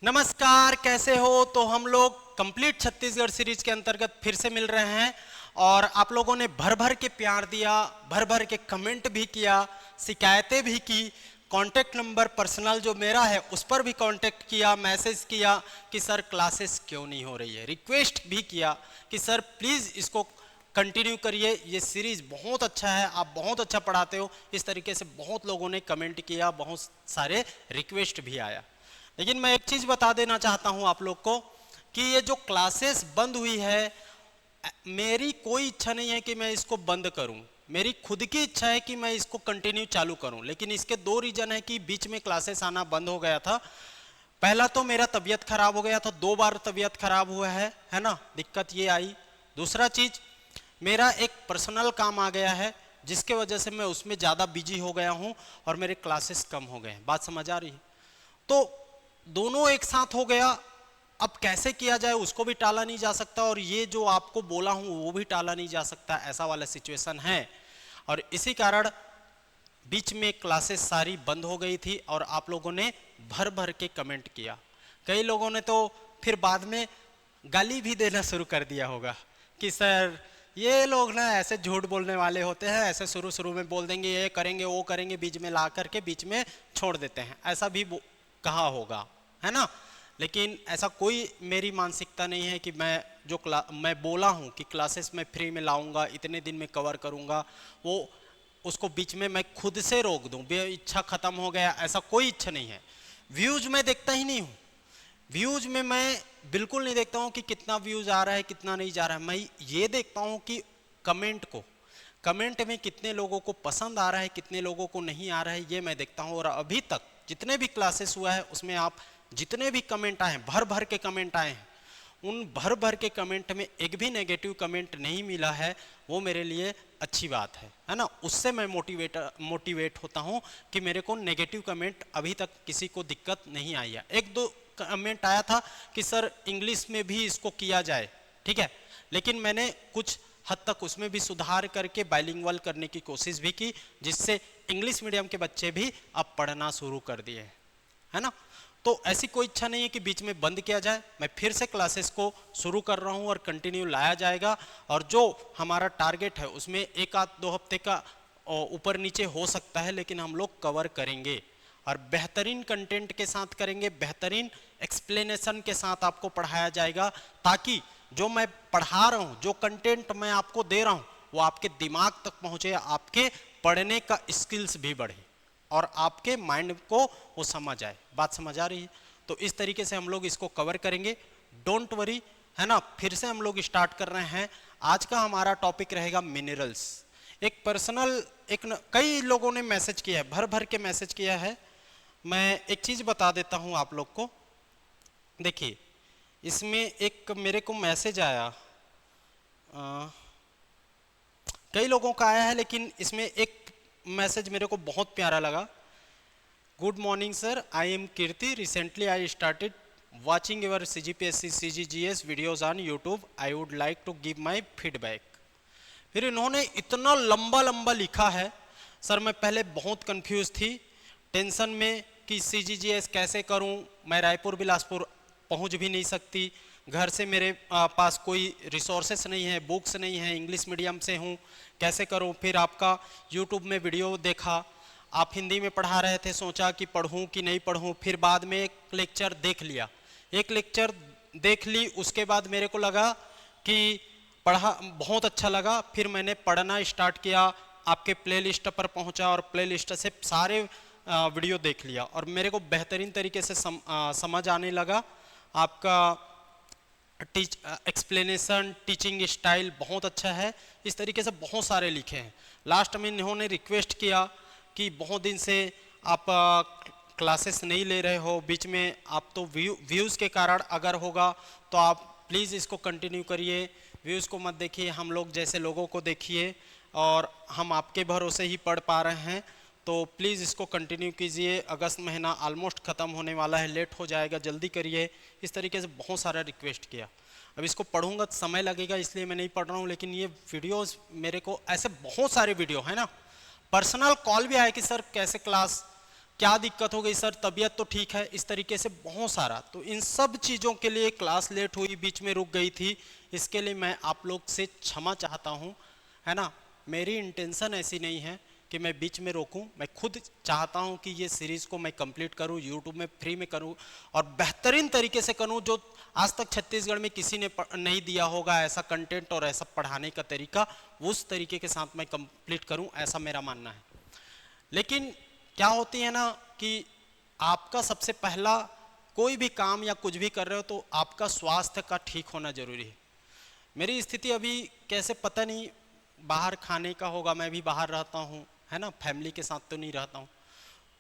नमस्कार, कैसे हो? तो हम लोग कंप्लीट छत्तीसगढ़ सीरीज के अंतर्गत फिर से मिल रहे हैं और आप लोगों ने भर भर के प्यार दिया, भर भर के कमेंट भी किया, शिकायतें भी की। कांटेक्ट नंबर पर्सनल जो मेरा है उस पर भी कांटेक्ट किया, मैसेज किया कि सर क्लासेस क्यों नहीं हो रही है। रिक्वेस्ट भी किया कि सर प्लीज़ इसको कंटिन्यू करिए, ये सीरीज बहुत अच्छा है, आप बहुत अच्छा पढ़ाते हो। इस तरीके से बहुत लोगों ने कमेंट किया, बहुत सारे रिक्वेस्ट भी आया। लेकिन मैं एक चीज बता देना चाहता हूं आप लोग को कि ये जो क्लासेस बंद हुई है, मेरी कोई इच्छा नहीं है कि मैं इसको बंद करूं। मेरी खुद की इच्छा है कि मैं इसको कंटिन्यू चालू करूं। लेकिन इसके दो रीजन है कि बीच में क्लासेस आना बंद हो गया था। पहला तो मेरा तबीयत खराब हो गया था, 2 बार तबीयत खराब हुआ है ना, दिक्कत ये आई। दूसरा चीज, मेरा एक पर्सनल काम आ गया है जिसके वजह से मैं उसमें ज़्यादा बिजी हो गया हूं और मेरे क्लासेस कम हो गए हैं। बात समझ आ रही है? तो दोनों एक साथ हो गया। अब कैसे किया जाए उसको भी टाला नहीं जा सकता और ये जो आपको बोला हूं वो भी टाला नहीं जा सकता, ऐसा वाला सिचुएशन है। और इसी कारण बीच में क्लासेस सारी बंद हो गई थी और आप लोगों ने भर भर के कमेंट किया। कई लोगों ने तो फिर बाद में गाली भी देना शुरू कर दिया होगा कि सर ये लोग ना ऐसे झूठ बोलने वाले होते हैं, ऐसे शुरू शुरू में बोल देंगे ये करेंगे वो करेंगे, बीच में ला करके बीच में छोड़ देते हैं, ऐसा भी कहा होगा, है ना। लेकिन ऐसा कोई मेरी मानसिकता नहीं है कि मैं बोला हूँ कि क्लासेस में फ्री में लाऊंगा, इतने दिन में कवर करूंगा, वो उसको बीच में मैं खुद से रोक दूं, इच्छा खत्म हो गया, ऐसा कोई इच्छा नहीं है। व्यूज मैं देखता ही नहीं हूँ। व्यूज में मैं बिल्कुल नहीं देखता हूँ कि कितना व्यूज आ रहा है कितना नहीं जा रहा है। मैं ये देखता हूँ कि कमेंट में कितने लोगों को पसंद आ रहा है कितने लोगों को नहीं आ रहा है, ये मैं देखता हूँ। और अभी तक जितने भी क्लासेस हुआ है उसमें आप जितने भी कमेंट आए हैं, भर भर के कमेंट आए हैं, उन भर भर के कमेंट में एक भी नेगेटिव कमेंट नहीं मिला है। वो मेरे लिए अच्छी बात है ना। उससे मैं मोटिवेट होता हूँ कि मेरे को नेगेटिव कमेंट अभी तक किसी को दिक्कत नहीं आई है। एक दो कमेंट आया था कि सर इंग्लिश में भी इसको किया जाए, ठीक है, लेकिन मैंने कुछ हद तक उसमें भी सुधार करके बाइलिंगुअल करने की कोशिश भी की, जिससे इंग्लिश मीडियम के बच्चे भी अब पढ़ना शुरू कर दिए, है ना। तो ऐसी कोई इच्छा नहीं है कि बीच में बंद किया जाए। मैं फिर से क्लासेस को शुरू कर रहा हूं और कंटिन्यू लाया जाएगा। और जो हमारा टारगेट है उसमें 1-2 हफ्ते का ऊपर नीचे हो सकता है, लेकिन हम लोग कवर करेंगे और बेहतरीन कंटेंट के साथ करेंगे, बेहतरीन एक्सप्लेनेशन के साथ आपको पढ़ाया जाएगा, ताकि जो मैं पढ़ा रहा हूं, जो कंटेंट मैं आपको दे रहा हूं, वो आपके दिमाग तक पहुंचे, आपके पढ़ने का स्किल्स भी बढ़े और आपके माइंड को वो समझ आए। बात समझ आ रही है? तो इस तरीके से हम लोग इसको कवर करेंगे, डोंट वरी, है ना। फिर से हम लोग स्टार्ट कर रहे हैं। आज का हमारा टॉपिक रहेगा मिनरल्स। एक पर्सनल कई लोगों ने मैसेज किया है, भर भर के मैसेज किया है। मैं एक चीज बता देता हूं आप लोग को। देखिए, इसमें एक मेरे को मैसेज आया, कई लोगों का आया है, लेकिन इसमें एक मैसेज मेरे को बहुत प्यारा लगा। Good morning sir, I am Kirti, recently I started watching your CGPSC CGGS videos on YouTube. I would like to give my feedback. फिर इन्होंने इतना लंबा लंबा लिखा है। सर मैं पहले बहुत कंफ्यूज थी, टेंशन में कि CGGS कैसे करूं, मैं रायपुर बिलासपुर पहुंच भी नहीं सकती, घर से मेरे पास कोई रिसोर्सेस नहीं है, बुक्स नहीं है, इंग्लिश मीडियम से हूं, कैसे करूं। फिर आपका यूट्यूब में वीडियो देखा, आप हिंदी में पढ़ा रहे थे, सोचा कि पढ़ूं कि नहीं पढ़ूं। फिर बाद में एक लेक्चर देख लिया, एक लेक्चर देख ली, उसके बाद मेरे को लगा कि पढ़ा बहुत अच्छा लगा। फिर मैंने पढ़ना स्टार्ट किया, आपके प्लेलिस्ट पर पहुंचा और प्लेलिस्ट से सारे वीडियो देख लिया और मेरे को बेहतरीन तरीके से समझ आने लगा। आपका एक्सप्लेनेशन, टीचिंग स्टाइल बहुत अच्छा है। इस तरीके से बहुत सारे लिखे हैं। लास्ट में इन्होंने रिक्वेस्ट किया कि बहुत दिन से आप क्लासेस नहीं ले रहे हो, बीच में आप तो व्यूज़ के कारण अगर होगा तो आप प्लीज़ इसको कंटिन्यू करिए, व्यूज़ को मत देखिए, हम लोग जैसे लोगों को देखिए और हम आपके भरोसे ही पढ़ पा रहे हैं, तो प्लीज़ इसको कंटिन्यू कीजिए। अगस्त महीना ऑलमोस्ट ख़त्म होने वाला है, लेट हो जाएगा, जल्दी करिए। इस तरीके से बहुत सारा रिक्वेस्ट किया। अब इसको पढ़ूंगा तो समय लगेगा, इसलिए मैं नहीं पढ़ रहा हूँ। लेकिन ये वीडियोज़ मेरे को ऐसे बहुत सारे वीडियो है ना, पर्सनल कॉल भी आए कि सर कैसे क्लास क्या दिक्कत हो गई सर, तबीयत तो ठीक है, इस तरीके से बहुत सारा। तो इन सब चीज़ों के लिए क्लास लेट हुई, बीच में रुक गई थी, इसके लिए मैं आप लोग से क्षमा चाहता हूँ, है ना। मेरी इंटेंशन ऐसी नहीं है कि मैं बीच में रोकूं, मैं खुद चाहता हूं कि ये सीरीज़ को मैं कंप्लीट करूं, यूट्यूब में फ्री में करूं और बेहतरीन तरीके से करूं, जो आज तक छत्तीसगढ़ में किसी ने नहीं दिया होगा ऐसा कंटेंट और ऐसा पढ़ाने का तरीका, उस तरीके के साथ मैं कंप्लीट करूं, ऐसा मेरा मानना है। लेकिन क्या होती है ना कि आपका सबसे पहला कोई भी काम या कुछ भी कर रहे हो तो आपका स्वास्थ्य का ठीक होना जरूरी है। मेरी स्थिति अभी कैसे पता नहीं, बाहर खाने का होगा, मैं भी बाहर रहता हूँ, है ना, फैमिली के साथ तो नहीं रहता हूँ,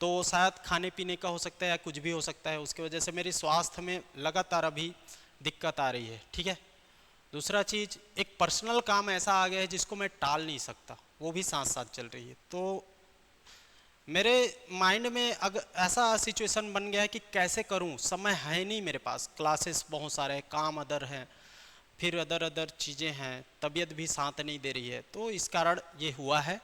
तो शायद खाने पीने का हो सकता है या कुछ भी हो सकता है, उसकी वजह से मेरी स्वास्थ्य में लगातार अभी दिक्कत आ रही है, ठीक है। दूसरा चीज़, एक पर्सनल काम ऐसा आ गया है जिसको मैं टाल नहीं सकता, वो भी साथ साथ चल रही है। तो मेरे माइंड में अगर ऐसा सिचुएशन बन गया है कि कैसे करूं, समय है नहीं मेरे पास, क्लासेस बहुत सारे हैं, काम अदर हैं, फिर अदर चीज़ें हैं, तबीयत भी साथ नहीं दे रही है, तो इस कारण ये हुआ है।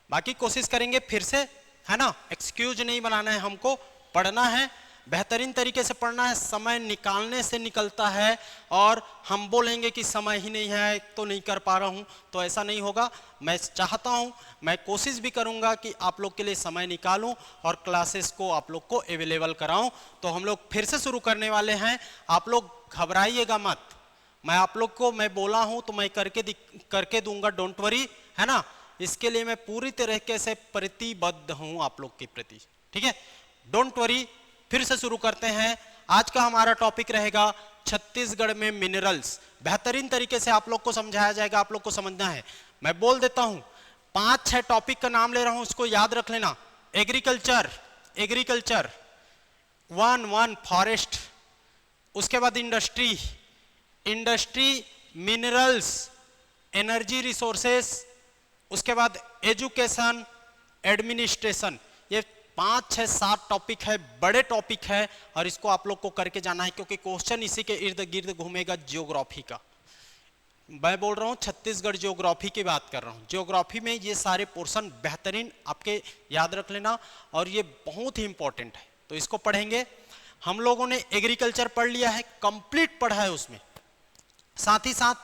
बाकी कोशिश करेंगे फिर से, है ना, एक्सक्यूज नहीं बनाना है, हमको पढ़ना है, बेहतरीन तरीके से पढ़ना है, समय निकालने से निकलता है। और हम बोलेंगे कि समय ही नहीं है तो नहीं कर पा रहा हूँ, तो ऐसा नहीं होगा। मैं चाहता हूँ, मैं कोशिश भी करूँगा कि आप लोग के लिए समय निकालूँ और क्लासेस को आप लोग को अवेलेबल कराऊँ। तो हम लोग फिर से शुरू करने वाले हैं, आप लोग घबराइएगा मत, मैं आप लोग को मैं बोला हूँ तो मैं करके दूंगा, डोंट वरी, है ना। इसके लिए मैं पूरी तरीके से प्रतिबद्ध हूँ आप लोग के प्रति, ठीक है, डोंट वरी। फिर से शुरू करते हैं। आज का हमारा टॉपिक रहेगा छत्तीसगढ़ में मिनरल्स। बेहतरीन तरीके से आप लोग को समझाया जाएगा, आप लोग को समझना है। मैं बोल देता हूँ, 5-6 टॉपिक का नाम ले रहा हूँ, उसको याद रख लेना। एग्रीकल्चर, वन फॉरेस्ट, उसके बाद इंडस्ट्री, मिनरल्स, एनर्जी रिसोर्सेस, उसके बाद एजुकेशन, एडमिनिस्ट्रेशन। ये 5-6-7 टॉपिक है, बड़े टॉपिक है और इसको आप लोग को करके जाना है, क्योंकि क्वेश्चन इसी के इर्द गिर्द घूमेगा ज्योग्राफी का। मैं बोल रहा हूँ छत्तीसगढ़ ज्योग्राफी की बात कर रहा हूँ। ज्योग्राफी में ये सारे पोर्शन बेहतरीन आपके याद रख लेना और ये बहुत ही इंपॉर्टेंट है, तो इसको पढ़ेंगे। हम लोगों ने एग्रीकल्चर पढ़ लिया है, कंप्लीट पढ़ा है उसमें, साथ ही साथ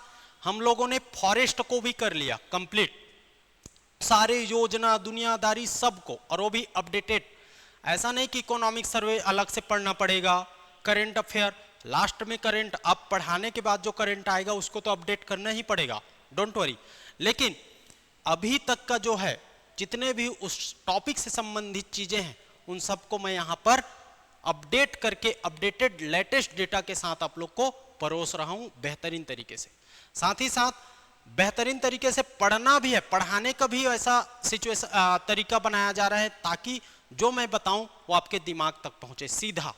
हम लोगों ने फॉरेस्ट को भी कर लिया कंप्लीट, सारे योजना दुनियादारी सबको, और वो भी अपडेटेड। ऐसा नहीं कि इकोनॉमिक सर्वे अलग से पढ़ना पड़ेगा, करंट अफेयर लास्ट में, करंट अब पढ़ाने के बाद जो करंट आएगा उसको तो अपडेट करना ही पड़ेगा, डोंट वरी। लेकिन अभी तक का जो है, जितने भी उस टॉपिक से संबंधित चीजें हैं, उन सबको मैं यहाँ पर अपडेट करके अपडेटेड लेटेस्ट डेटा के साथ आप लोग को परोस रहा हूँ बेहतरीन तरीके से। साथ ही साथ बेहतरीन तरीके से पढ़ना भी है, पढ़ाने का भी ऐसा सिचुएशन तरीका बनाया जा रहा है ताकि जो मैं बताऊं वो आपके दिमाग तक पहुंचे सीधा।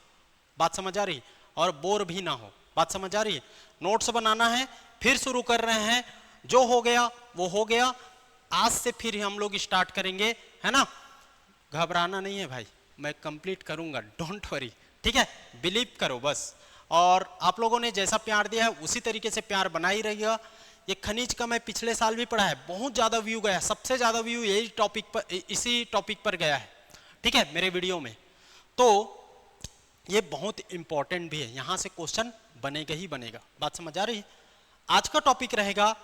बात समझ आ रही, और बोर भी ना हो, बात समझ आ रही है। नोट्स बनाना है, फिर शुरू कर रहे हैं, जो हो गया वो हो गया, आज से फिर हम लोग स्टार्ट करेंगे, है ना। घबराना नहीं है भाई, मैं कंप्लीट करूंगा, डोंट वरी, ठीक है, बिलीव करो बस। और आप लोगों ने जैसा प्यार दिया है उसी तरीके से प्यार बना ही रहिएगा। ये खनिज का मैं पिछले साल भी पढ़ा है, बहुत ज़्यादा व्यू गया, सबसे ज़्यादा व्यू यही टॉपिक पर, इसी टॉपिक पर गया है, ठीक है, मेरे वीडियो में। तो ये बहुत इंपॉर्टेंट भी है, यहाँ से क्वेश्चन बनेगा ही बनेगा, बात समझ आ रही है। आज का टॉपिक रहेगा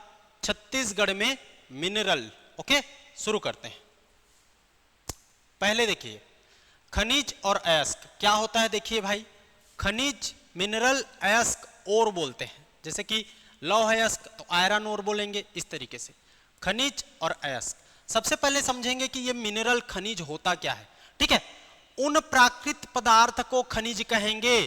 छत्तीसगढ़ में मिनरल। ओके, शुरू करते हैं। पहले देखिए खनिज और अयस्क क्या होता है। देखिए भाई, खनिज, मिनरल, अयस्क और बोलते हैं, जैसे कि लौह अयस्क तो आयरन और बोलेंगे, इस तरीके से खनिज और अयस्क। सबसे पहले समझेंगे कि ये मिनरल खनिज होता क्या है, ठीक है। उन प्राकृतिक पदार्थ को खनिज कहेंगे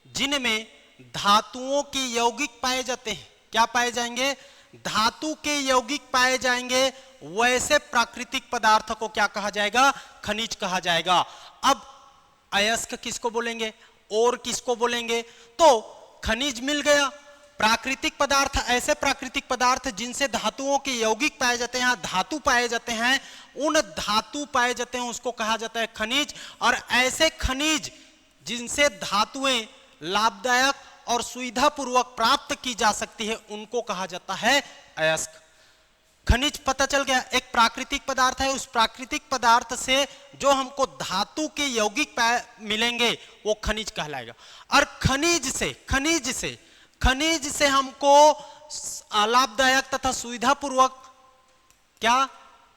जिनमें धातुओं के यौगिक पाए जाते हैं। क्या पाए जाएंगे? धातु के यौगिक पाए जाएंगे, वैसे प्राकृतिक पदार्थ को क्या कहा जाएगा? खनिज कहा जाएगा। अब अयस्क किसको बोलेंगे और किसको बोलेंगे? तो खनिज मिल गया, प्राकृतिक पदार्थ ऐसे प्राकृतिक पदार्थ जिनसे धातुओं के यौगिक पाए जाते हैं, धातु पाए जाते हैं, उन धातु पाए जाते हैं उसको कहा जाता है खनिज। और ऐसे खनिज जिनसे धातुएं लाभदायक और सुविधापूर्वक प्राप्त की जा सकती है उनको कहा जाता है अयस्क। खनिज पता चल गया, एक प्राकृतिक पदार्थ है, उस प्राकृतिक पदार्थ से जो हमको धातु के यौगिक मिलेंगे वो खनिज कहलाएगा। और खनिज से हमको लाभदायक तथा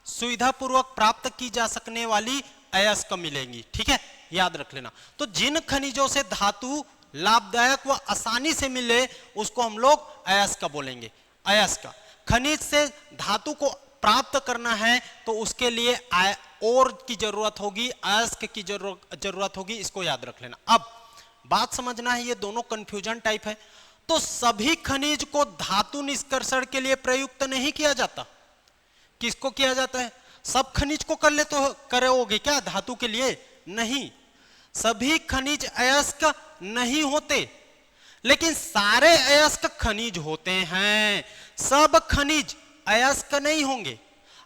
सुविधापूर्वक प्राप्त की जा सकने वाली अयस्क मिलेंगी। ठीक है, याद रख लेना। तो जिन खनिजों से धातु लाभदायक व आसानी से मिले उसको हम लोग अयस्क बोलेंगे। अयस्क, खनिज से धातु को प्राप्त करना है तो उसके लिए और की जरूरत होगी, अयस्क की जरूरत होगी, इसको याद रख लेना। अब बात समझना है, ये दोनों कंफ्यूजन टाइप है। तो सभी खनिज को धातु निष्कर्षण के लिए प्रयुक्त नहीं किया जाता। किसको किया जाता है? सब खनिज को कर ले तो करोगे क्या धातु के लिए? नहीं, सभी खनिज अयस्क नहीं होते, लेकिन सारे अयस्क खनिज होते हैं। सब खनिज अयस्क नहीं होंगे,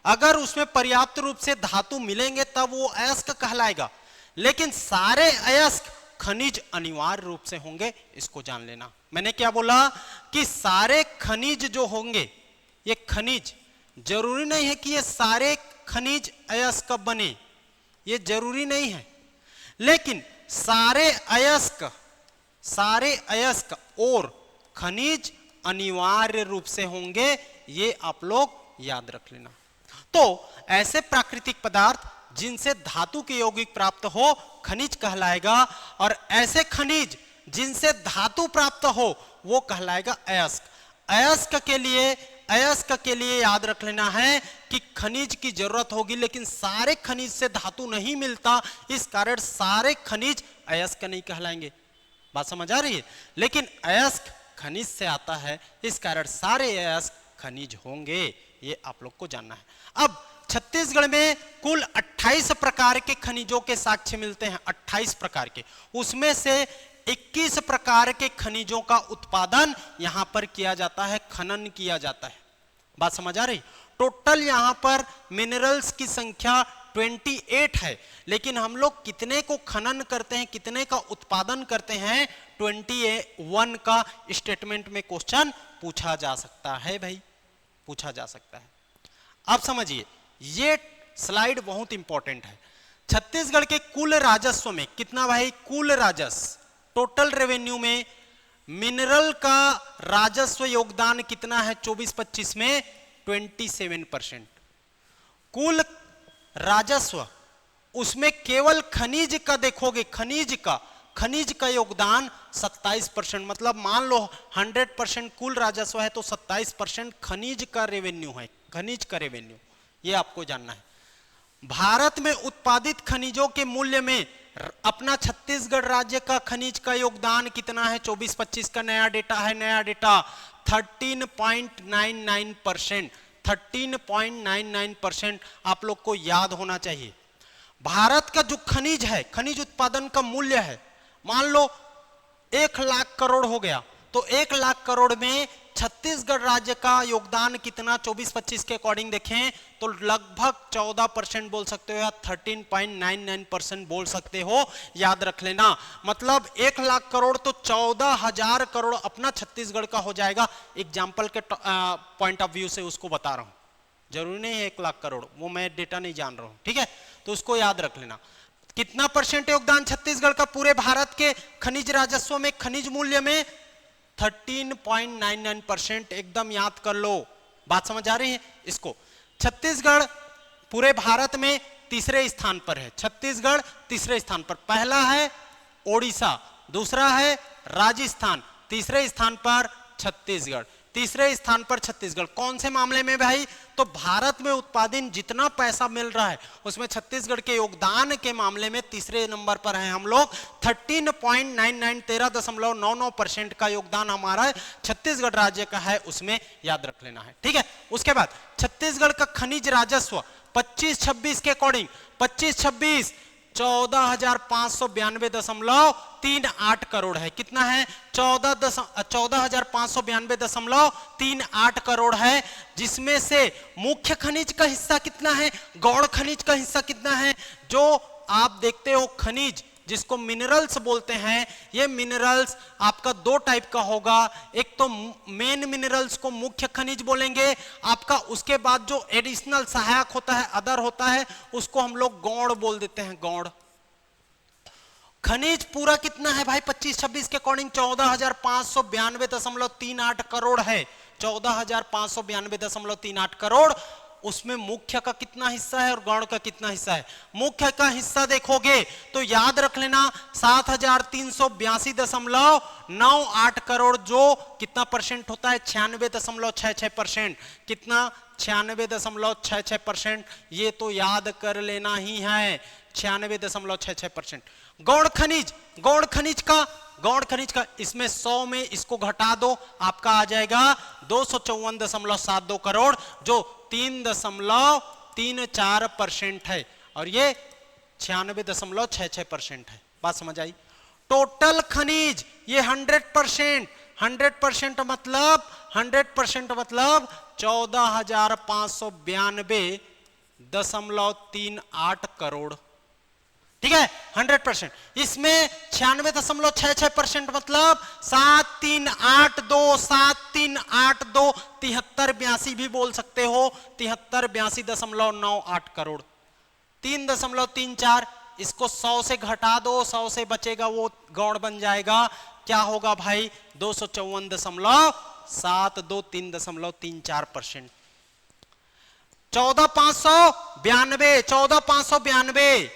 अगर उसमें पर्याप्त रूप से धातु मिलेंगे तब वो अयस्क कहलाएगा, लेकिन सारे अयस्क खनिज अनिवार्य रूप से होंगे, इसको जान लेना। मैंने क्या बोला कि सारे खनिज जो होंगे, ये खनिज जरूरी नहीं है कि ये सारे खनिज अयस्क बने, ये जरूरी नहीं है, लेकिन सारे अयस्क और खनिज अनिवार्य रूप से होंगे, ये आप लोग याद रख लेना। तो ऐसे प्राकृतिक पदार्थ जिनसे धातु के यौगिक प्राप्त हो खनिज कहलाएगा, और ऐसे खनिज जिनसे धातु प्राप्त हो वो कहलाएगा अयस्क। अयस्क के लिए याद रख लेना है कि खनिज की जरूरत होगी, लेकिन सारे खनिज से धातु नहीं मिलता, इस कारण सारे खनिज अयस्क नहीं कहलाएंगे। बात समझ आ रही है? लेकिन अयस्क खनिज से आता है, इस कारण सारे अयस्क खनिज होंगे, ये आप लोग को जानना है। अब छत्तीसगढ़ में कुल 28 प्रकार के खनिजों के साक्ष्य मिलते हैं, 28 प्रकार के, उसमें से 21 प्रकार के खनिजों का उत्पादन यहां पर किया जाता है, खनन किया जाता है। बात समझ आ रही? टोटल यहां पर मिनरल्स की संख्या 28 है, लेकिन हम लोग कितने को खनन करते हैं, कितने का उत्पादन करते हैं, 21 का स्टेटमेंट में क्वेश्चन पूछा जा सकता है भाई, पूछा जा सकता है। अब समझिए, ये स्लाइड बहुत इंपॉर्टेंट है। छत्तीसगढ़ के कुल राजस्व में कितना भाई? कुल राजस्व, टोटल रेवेन्यू में मिनरल का राजस्व योगदान कितना है 24-25 में? 27%। कुल राजस्व, उसमें केवल खनिज का देखोगे, खनिज का योगदान 27%, मतलब मान लो 100% कुल राजस्व है तो 27% खनिज का रेवेन्यू है, खनिज का रेवेन्यू, ये आपको जानना है। भारत में उत्पादित खनिजों के मूल्य में अपना छत्तीसगढ़ राज्य का खनिज का योगदान कितना है? 24-25 का नया डेटा है, नया डेटा 13.99%, 13.99% आप लोग को याद होना चाहिए। भारत का जो खनिज है, खनिज उत्पादन का मूल्य है, मान लो 1 लाख करोड़ हो गया, तो 1 लाख करोड़ में छत्तीसगढ़ राज्य का योगदान कितना 24-25 के अकॉर्डिंग देखें तो लगभग 14% बोल सकते हो या 13.99% बोल सकते हो, याद रख लेना। मतलब 1 लाख करोड़ तो 14,000 करोड़ अपना छत्तीसगढ़ का हो जाएगा। एग्जाम्पल के पॉइंट ऑफ व्यू से उसको बता रहा हूं, जरूरी नहीं है 1 लाख करोड़, वो मैं डेटा नहीं जान रहा हूं, ठीक है, तो उसको याद रख लेना। कितना परसेंट योगदान छत्तीसगढ़ का पूरे भारत के खनिज राजस्व में, खनिज मूल्य में? 13.99%, एकदम याद कर लो। बात समझ आ रही है? इसको छत्तीसगढ़ पूरे भारत में तीसरे स्थान पर है, छत्तीसगढ़ तीसरे स्थान पर, पहला है ओडिशा, दूसरा है राजस्थान, तीसरे स्थान पर छत्तीसगढ़, तीसरे स्थान पर छत्तीसगढ़। कौन से मामले में भाई? तो भारत में उत्पादन जितना पैसा मिल रहा है उसमें छत्तीसगढ़ के योगदान के मामले में तीसरे नंबर पर हैं हम लोग। 13.99% का योगदान हमारा छत्तीसगढ़ राज्य का है, उसमें याद रख लेना है, ठीक है। उसके बाद छत्तीसगढ़ का खनिज राजस्व 25-26 के अकॉर्डिंग 25-26 14,592.38 करोड़ है। कितना है? 14,592.38 करोड़ है, जिसमें से मुख्य खनिज का हिस्सा कितना है, गौण खनिज का हिस्सा कितना है, जो आप देखते हो खनिज जिसको मिनरल्स बोलते हैं। ये मिनरल्स आपका दो टाइप का होगा, एक तो मेन मिनरल्स को मुख्य खनिज बोलेंगे आपका, उसके बाद जो एडिशनल सहायक होता है, अदर होता है, उसको हम लोग गौड़ बोल देते हैं, गौड़। खनिज पूरा कितना है भाई 25-26 के अकॉर्डिंग 14,592.38 करोड़ है, 14,592.38 करोड़। उसमें मुख्य का कितना हिस्सा है और गौण का कितना हिस्सा है? मुख्य का हिस्सा देखोगे तो याद रख लेना 7,382.98 करोड़, जो कितना परसेंट होता है? 96.66%। कितना? 96.66%। ये तो याद कर लेना ही है, 96.66%। गौण खनिज, गौण खनिज का, गौण खनिज का इसमें 100 में इसको घटा दो, आपका आ जाएगा 254.72 करोड़, जो 3.34% है, और ये 96.66% है। बात समझ आई? टोटल खनिज ये 100%, 100% मतलब 100% मतलब 14,592.38 करोड़, ठीक है, 100%। इसमें 96.66% मतलब 7382, 7382, 7382 भी बोल सकते हो, 7382.98 करोड़, 3.34। इसको 100 से घटा दो, 100 से बचेगा वो गौण बन जाएगा, क्या होगा भाई? 254.72, 3.34%। 14,592, 14,592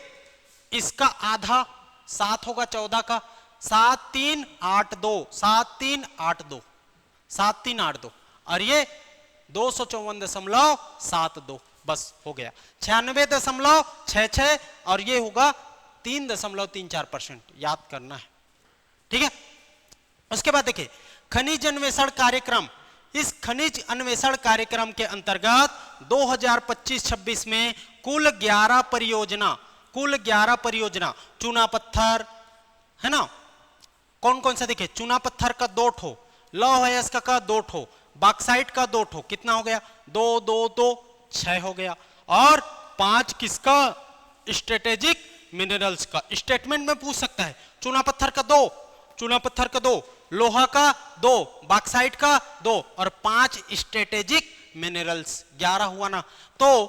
इसका आधा 7 होगा 14 का, 7382, 7382, 7382, और ये 254.72, बस हो गया 96.66, और ये होगा 3.34%। याद करना है, ठीक है। उसके बाद देखिए खनिज अन्वेषण कार्यक्रम। इस खनिज अन्वेषण कार्यक्रम के अंतर्गत 2025-26 में कुल 11 परियोजना, कुल 11 परियोजना, चूना पत्थर है ना, कौन कौन सा? देखिए चूना पत्थर का 2 ठो, लौह अयस्क का 2 ठो, बॉक्साइट का 2 ठो, कितना हो गया? 2 2 2 6 हो गया, और 5 किसका? स्ट्रेटेजिक मिनरल्स का। स्टेटमेंट में पूछ सकता है, चूना पत्थर का 2, चूना पत्थर का 2, लोहा का 2, बॉक्साइट का 2, और 5 स्ट्रेटेजिक मिनरल्स, 11 हुआ ना। तो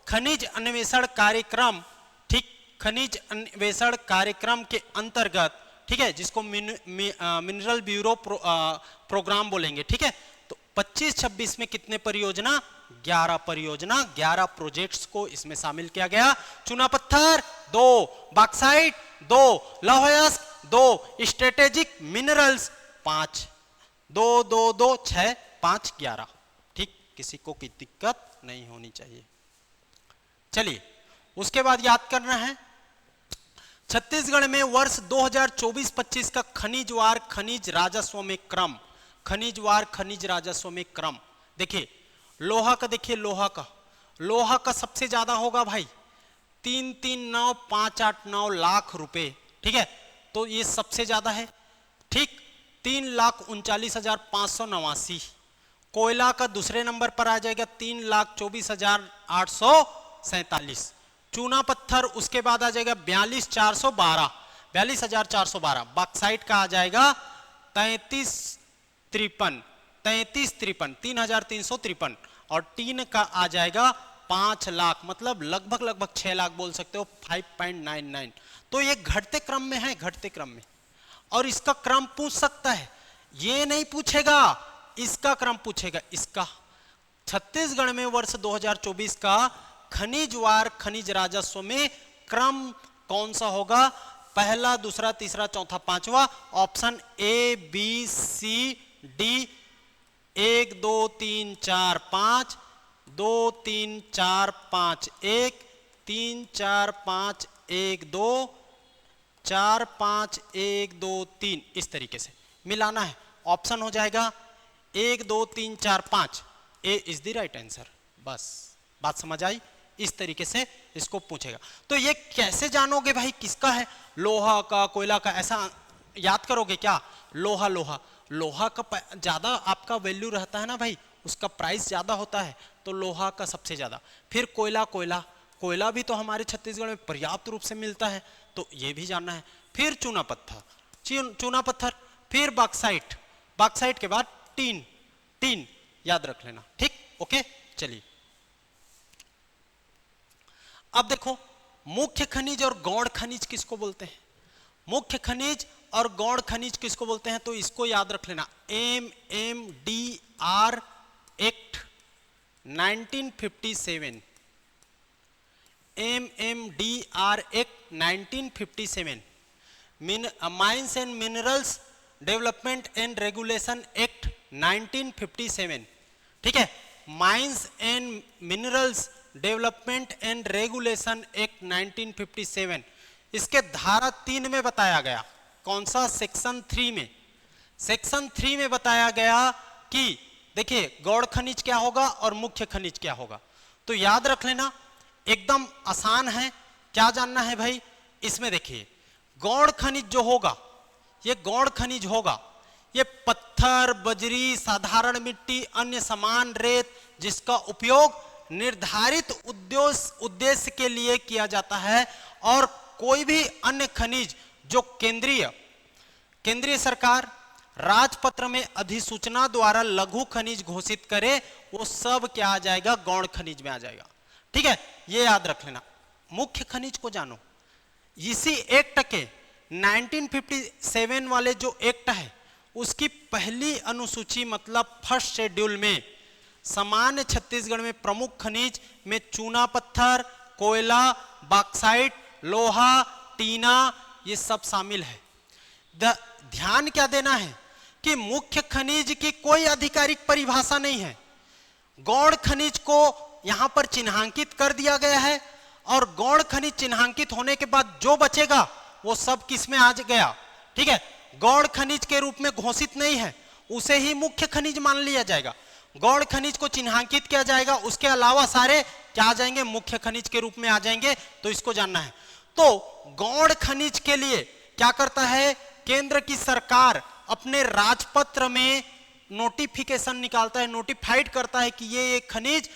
खनिज अन्वेषण कार्यक्रम, ठीक, खनिज अन्वेषण कार्यक्रम के अंतर्गत, ठीक है, जिसको मिनरल ब्यूरो प्रोग्राम बोलेंगे, ठीक है। तो 25-26 में कितने परियोजना? 11 परियोजना, 11 प्रोजेक्ट्स को इसमें शामिल किया गया। चूना पत्थर 2, बॉक्साइट 2, लौह अयस्क 2, स्ट्रेटेजिक मिनरल्स 5, 2 2 2 6 5 11, ठीक, किसी को कोई दिक्कत नहीं होनी चाहिए। चलिए उसके बाद याद करना है, छत्तीसगढ़ में वर्ष 2024-25 का खनिजवार खनिज राजस्व में क्रम, खनिजवार खनिज राजस्व में क्रम। देखिए लोहा का, देखिए लोहा का सबसे ज्यादा होगा भाई 3,39,589 लाख रुपए, ठीक है, तो ये सबसे ज्यादा है, ठीक, 3,39,589। कोयला का दूसरे नंबर पर आ जाएगा 3,24,847। चूना पत्थर उसके बाद आ जाएगा 42,412, 42,412। बॉक्साइट का आ जाएगा 33,53, 3,353, और टीन का आ जाएगा 5 लाख, मतलब लगभग 6 लाख बोल सकते हो, 5.99। तो ये घटते क्रम में है, घटते क्रम में। और इसका क्रम पूछ सकता है, ये नहीं पूछेगा, इसका क्रम पूछेगा, इसका। छत्तीसगढ़ में वर्ष 2024 का खनिजवार खनिज राजस्व में क्रम कौन सा होगा? पहला, दूसरा, तीसरा, चौथा, पांचवा। Option A B C D, 1 2 3 4 5, 2 3 4 5 1, 3 4 5 1 2, 4 5 1 2 3, इस तरीके से मिलाना है। ऑप्शन हो जाएगा 1 2 3 4 5, ए इज द राइट आंसर। बस बात समझ आई? इस तरीके से इसको पूछेगा। तो ये कैसे जानोगे भाई किसका है? लोहा का, कोयला का, ऐसा याद करोगे क्या? लोहा, लोहा, लोहा का ज्यादा आपका वैल्यू रहता है ना भाई, उसका प्राइस ज्यादा होता है, तो लोहा का सबसे ज्यादा। फिर कोयला, कोयला भी तो हमारे छत्तीसगढ़ में पर्याप्त रूप से मिलता है, तो ये भी जानना है। फिर चूना पत्थर, चूना पत्थर, फिर बॉक्साइट, बॉक्साइट के बाद टीन, टीन याद रख लेना, ठीक, ओके। चलिए अब देखो मुख्य खनिज और गौण खनिज किसको बोलते हैं? मुख्य खनिज और गौण खनिज किसको बोलते हैं? तो इसको याद रख लेना, MMDR act 1957, MMDR act 1957, mines and minerals development and regulation act 1957, ठीक है, mines and minerals development and regulation act 1957, इसके धारा 3 में बताया गया, कौन सा? सेक्शन 3 में, सेक्शन 3 में बताया गया कि देखिए गौण खनिज क्या होगा और मुख्य खनिज क्या होगा। तो याद रख लेना, एकदम आसान है। क्या जानना है भाई इसमें? देखिए गौण खनिज जो होगा, ये गौण खनिज होगा, ये पत्थर, बजरी, साधारण मिट्टी, अन्य समान रेत जिसका उपयोग निर्धारित उद्देश्य के लिए किया जाता है, और कोई भी अन्य खनिज जो केंद्रीय सरकार राजपत्र में अधिसूचना द्वारा लघु खनिज घोषित करे, वो सब क्या आ जाएगा? गौण खनिज में आ जाएगा, ठीक है, ये याद रख लेना। मुख्य खनिज को जानो, इसी एक्ट के 1957 वाले जो एक्ट है उसकी पहली अनुसूची मतलब फर्स्ट शेड्यूल में सामान्य छत्तीसगढ़ में प्रमुख खनिज में चूना पत्थर, कोयला, बॉक्साइट, लोहा, टीना, ये सब शामिल है। ध्यान क्या देना है कि मुख्य खनिज की कोई आधिकारिक परिभाषा नहीं है, गौण खनिज को यहां पर चिन्हांकित कर दिया गया है, और गौण खनिज चिन्हांकित होने के बाद जो बचेगा वो सब किस में आ गया, ठीक है, गौण खनिज के रूप में घोषित नहीं है, उसे ही मुख्य खनिज मान लिया जाएगा। गौण खनिज को चिन्हांकित किया जाएगा, उसके अलावा सारे क्या आ जाएंगे? मुख्य खनिज के रूप में आ जाएंगे। तो इसको जानना है। तो गौण खनिज के लिए क्या करता है? केंद्र की सरकार अपने राजपत्र में नोटिफिकेशन निकालता है, नोटिफाइड करता है कि ये खनिज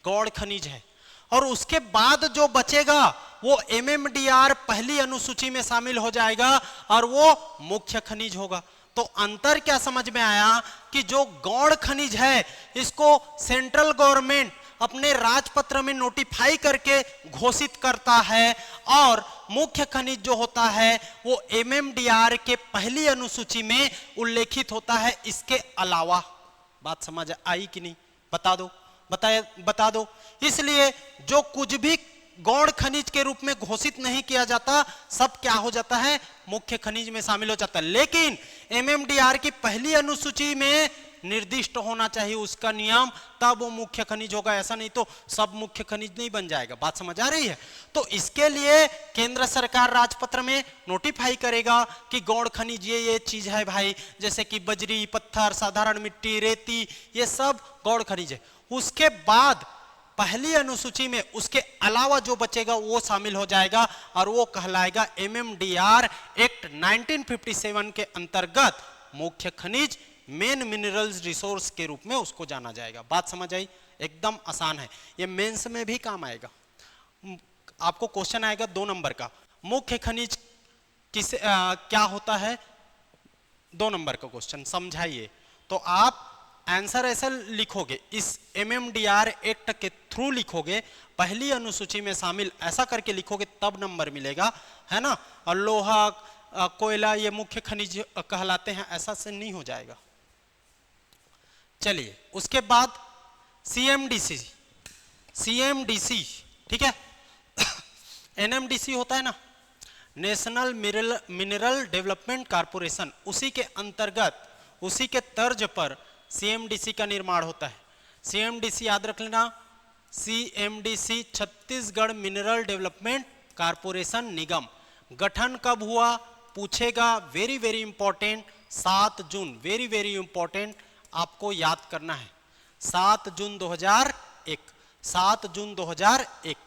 गौण खनिज है, और उसके बाद जो बचेगा वो MMDR पहली अनुसूची में शामिल हो जाएगा और वो मुख्य खनिज होगा। तो अंतर क्या समझ में आया कि जो गौण खनिज है इसको सेंट्रल गवर्नमेंट अपने राजपत्र में नोटिफाई करके घोषित करता है, और मुख्य खनिज जो होता है वो MMDR के पहली अनुसूची में उल्लेखित होता है। इसके अलावा बात समझ आई कि नहीं? बता दो। इसलिए जो कुछ भी गौण खनिज के रूप में घोषित नहीं किया जाता सब क्या हो जाता है? मुख्य खनिज में शामिल हो जाता है। लेकिन MMDR की पहली अनुसूची में निर्दिष्ट होना चाहिए उसका नियम, तब वो मुख्य खनिज होगा, ऐसा नहीं तो सब मुख्य खनिज नहीं बन जाएगा। बात समझ आ रही है? तो इसके लिए केंद्र सरकार राजपत्र में नोटिफाई करेगा कि गौण खनिज ये चीज है भाई, जैसे कि बजरी, पत्थर, साधारण मिट्टी, रेती, ये सब गौण खनिज है। उसके बाद पहली अनुसूची में उसके अलावा जो बचेगा वो शामिल हो जाएगा, और वो कहलाएगा MMDR एक्ट 1957 के अंतर्गत मुख्य खनिज, मेन मिनरल्स रिसोर्स के रूप में उसको जाना जाएगा। बात समझ आई? एकदम आसान है, ये मेंस में भी काम आएगा। आपको क्वेश्चन आएगा 2 नंबर का, मुख्य खनिज क्या होता है? 2 नंबर का क्वेश्चन समझाइए। तो आप आंसर ऐसा लिखोगे, इस MMDR एक्ट के थ्रू लिखोगे, पहली अनुसूची में शामिल ऐसा करके लिखोगे तब नंबर मिलेगा, है ना। और लोहा, कोयला ये मुख्य खनिज कहलाते हैं, ऐसा से नहीं हो जाएगा। चलिए उसके बाद CMDC, ठीक है NMDC होता है ना, नेशनल मिनरल डेवलपमेंट कारपोरेशन, उसी के अंतर्गत उसी के तर्ज पर CMDC का निर्माण होता है। CMDC याद रख लेना, CMDC Chhattisgarh mineral development corporation निगम। गठन कब हुआ पूछेगा, वेरी वेरी इंपॉर्टेंट, 7 जून, वेरी वेरी इंपॉर्टेंट, आपको याद करना है, 7 जून 2001, 7 जून 2001।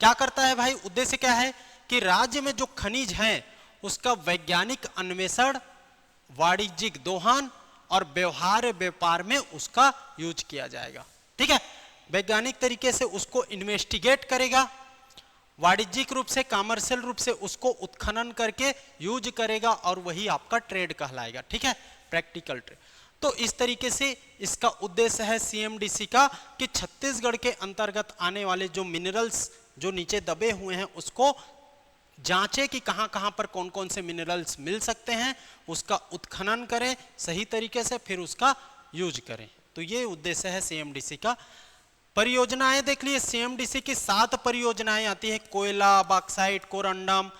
क्या करता है भाई? उद्देश्य क्या है कि राज्य में जो खनिज हैं उसका वैज्ञानिक अन्वेषण, वाणिज्यिक दोहन और व्यापार में उसका यूज किया जाएगा। ठीक है, वैज्ञानिक तरीके से उसको इन्वेस्टिगेट करेगा वाणिज्यिक रूप से, कमर्शियल रूप से उसको उत्खनन करके यूज करेगा और वही आपका ट्रेड कहलाएगा। ठीक है, प्रैक्टिकल ट्रेड। तो इस तरीके से इसका उद्देश्य है सीएमडीसी का कि छत्तीसगढ़ के अंतर्गत आने वाले जो मिनरल्स जो नीचे दबे हुए हैं उसको जांचे कि कहां कहां पर कौन कौन से मिनरल्स मिल सकते हैं, उसका उत्खनन करें सही तरीके से, फिर उसका यूज करें। तो ये उद्देश्य है सीएमडीसी का। परियोजनाएं देख लिए, सीएमडीसी की 7 परियोजनाएं आती है, कोयला, बॉक्साइट, कोरंडम,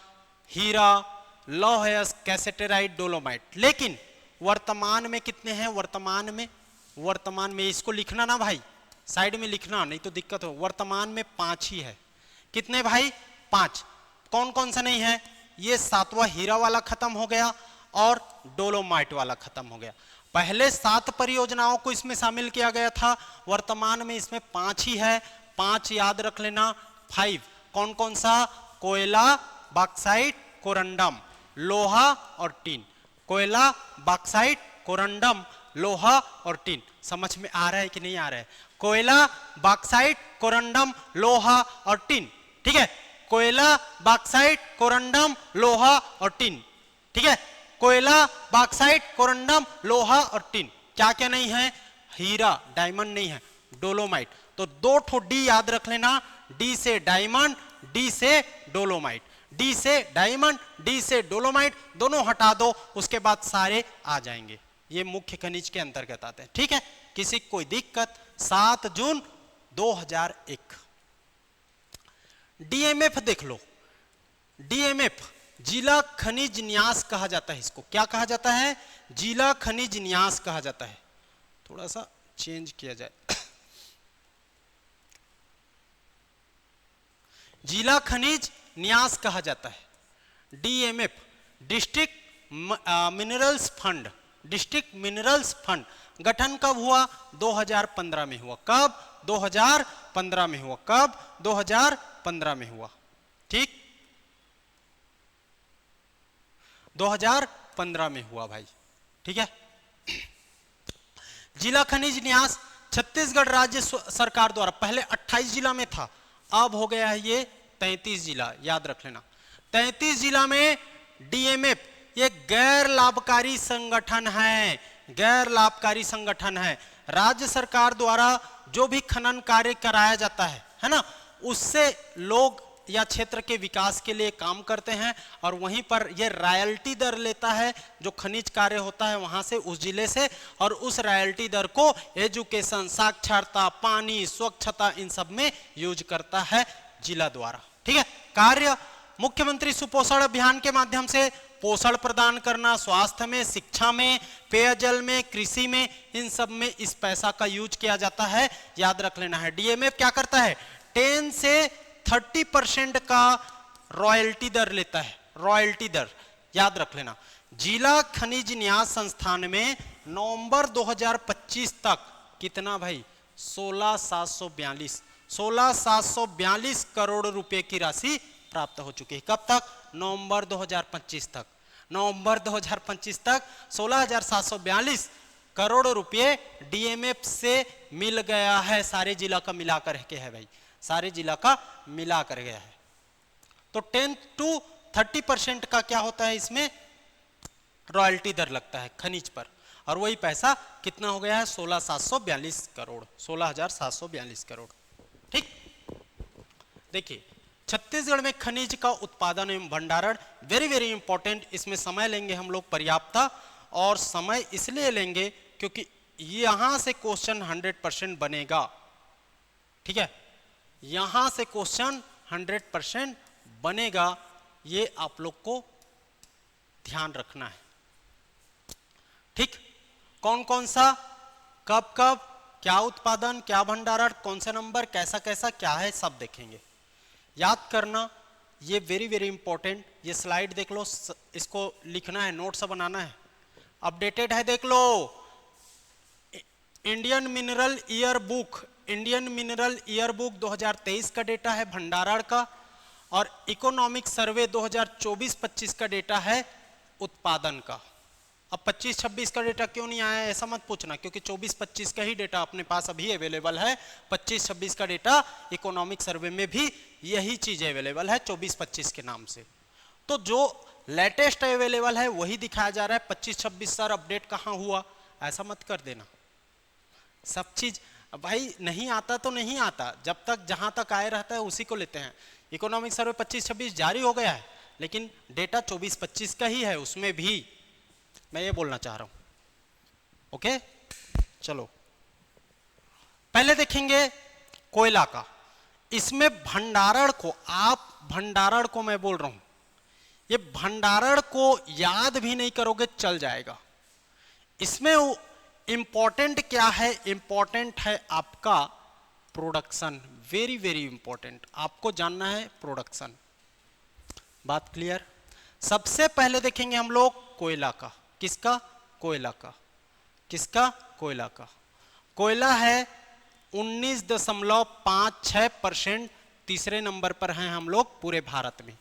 हीरा, लौह अयस्क, कैसेटेराइट, डोलोमाइट। लेकिन वर्तमान में कितने हैं? वर्तमान में इसको लिखना ना भाई, साइड में लिखना, नहीं तो दिक्कत हो। वर्तमान में 5 ही है। कितने भाई? 5। कौन कौन सा नहीं है? ये 7वां हीरा वाला खत्म हो गया और डोलोमाइट वाला खत्म हो गया। पहले 7 परियोजनाओं को इसमें शामिल किया गया था, वर्तमान में इसमें 5 ही है। 5 याद रख लेना। 5 कौन कौन सा? कोयला, बॉक्साइट, कोरंडम, लोहा और टीन। कोयला, बॉक्साइट, कोरंडम, लोहा और टीन। समझ में आ रहा है कि नहीं आ रहा है? कोयला, बॉक्साइट, कोरंडम, लोहा और टीन। ठीक है, कोयला, बॉक्साइट, कोरंडम, लोहा और टीन। ठीक है, कोयला, बॉक्साइट, कोरंडम, लोहा और टीन। क्या क्या नहीं है? हीरा, डायमंड नहीं है, डोलोमाइट। तो 2 ठो डी याद रख लेना, डी से डायमंड, डी से डोलोमाइट। डी से डायमंड, डी से डोलोमाइट, दोनों हटा दो, उसके बाद सारे आ जाएंगे। ये मुख्य खनिज के अंतर्गत आते हैं। ठीक है, किसी कोई दिक्कत? 7 जून 2001। डीएमएफ देख लो। डीएमएफ जिला खनिज न्यास कहा जाता है। इसको क्या कहा जाता है? जिला खनिज न्यास कहा जाता है। थोड़ा सा चेंज किया जाए, जिला खनिज न्यास कहा जाता है। DMF district minerals fund. District minerals fund गठन कब हुआ? 2015 में हुआ। कब? 2015 में हुआ। कब? 2015 में हुआ। ठीक, 2015 में हुआ भाई। ठीक है, जिला खनिज न्यास छत्तीसगढ़ राज्य सरकार द्वारा, पहले 28 जिला में था, अब हो गया है ये 33 जिला। याद रख लेना, 33 जिला में डीएमएफ ये गैर लाभकारी संगठन है। गैर लाभकारी संगठन है। राज्य सरकार द्वारा जो भी खनन कार्य कराया जाता है ना, उससे लोग या क्षेत्र के विकास के लिए काम करते हैं और वहीं पर ये रॉयल्टी दर लेता है जो खनिज कार्य होता है वहां से, उस जिले से, और उस रॉयल्टी दर को एजुकेशन, साक्षरता, पानी, स्वच्छता, इन सब में यूज करता है जिला द्वारा। ठीक है, कार्य मुख्यमंत्री सुपोषण अभियान के माध्यम से पोषण प्रदान करना, स्वास्थ्य में, शिक्षा में, पेयजल में, कृषि में, इन सब में इस पैसा का यूज किया जाता है। याद रख लेना है। डीएमएफ क्या करता है? 10 से 30% का रॉयल्टी दर लेता है। रॉयल्टी दर याद रख लेना। जिला खनिज न्यास संस्थान में नवंबर 2025 तक कितना भाई? 16,742 करोड़ रुपए की राशि प्राप्त हो चुकी है। कब तक? नवंबर 2025 तक। नवंबर 2025 तक 16,742 करोड़ रुपए डीएमएफ से मिल गया है। सारे जिला का मिलाकर के है भाई, सारे जिला का मिलाकर गया है। तो 10 to 30% का क्या होता है? इसमें रॉयल्टी दर लगता है खनिज पर, और वही पैसा कितना हो गया है? 16,742 करोड़, 16,742 करोड़। ठीक, देखिए छत्तीसगढ़ में खनिज का उत्पादन एवं भंडारण वेरी वेरी इंपॉर्टेंट। इसमें समय लेंगे हम लोग पर्याप्त, और समय इसलिए लेंगे क्योंकि यहां से क्वेश्चन 100% बनेगा। ठीक है, यहां से क्वेश्चन 100% बनेगा, ये आप लोग को ध्यान रखना है। ठीक, कौन कौन सा, कब कब, क्या उत्पादन, क्या भंडारण, कौन सा नंबर, कैसा कैसा क्या है, सब देखेंगे। याद करना, ये वेरी वेरी इंपॉर्टेंट। ये स्लाइड देख लो, इसको लिखना है, नोट्स बनाना है, अपडेटेड है, देख लो। Indian mineral year book, Indian mineral year book 2023 का डेटा है भंडारण का, और इकोनॉमिक सर्वे 2024-25 का डेटा है उत्पादन का। अब 25-26 का डेटा क्यों नहीं आया ऐसा मत पूछना, क्योंकि 24-25 का ही डेटा अपने पास अभी अवेलेबल है। 25-26 का डेटा इकोनॉमिक सर्वे में भी यही चीज अवेलेबल है 24-25 के नाम से। तो जो लेटेस्ट अवेलेबल है वही दिखाया जा रहा है। 25-26 सर अपडेट कहाँ हुआ, ऐसा मत कर देना। सब चीज भाई नहीं आता तो नहीं आता, जब तक जहां तक आए रहता है उसी को लेते हैं। इकोनॉमिक सर्वे 25-26 जारी हो गया है, लेकिन डेटा 24-25 का ही है, उसमें भी मैं ये बोलना चाह रहा हूं। ओके, चलो पहले देखेंगे कोयला का। इसमें भंडारण को, आप भंडारण को मैं बोल रहा हूं, ये भंडारण को याद भी नहीं करोगे चल जाएगा। इसमें इंपॉर्टेंट क्या है, इंपॉर्टेंट है आपका प्रोडक्शन। वेरी वेरी इंपॉर्टेंट, आपको जानना है प्रोडक्शन। बात क्लियर। सबसे पहले देखेंगे हम लोग कोयला का। किसका? कोयला का। किसका? कोयला का। कोयला है 19.56%, तीसरे नंबर पर हैं हम लोग पूरे भारत में।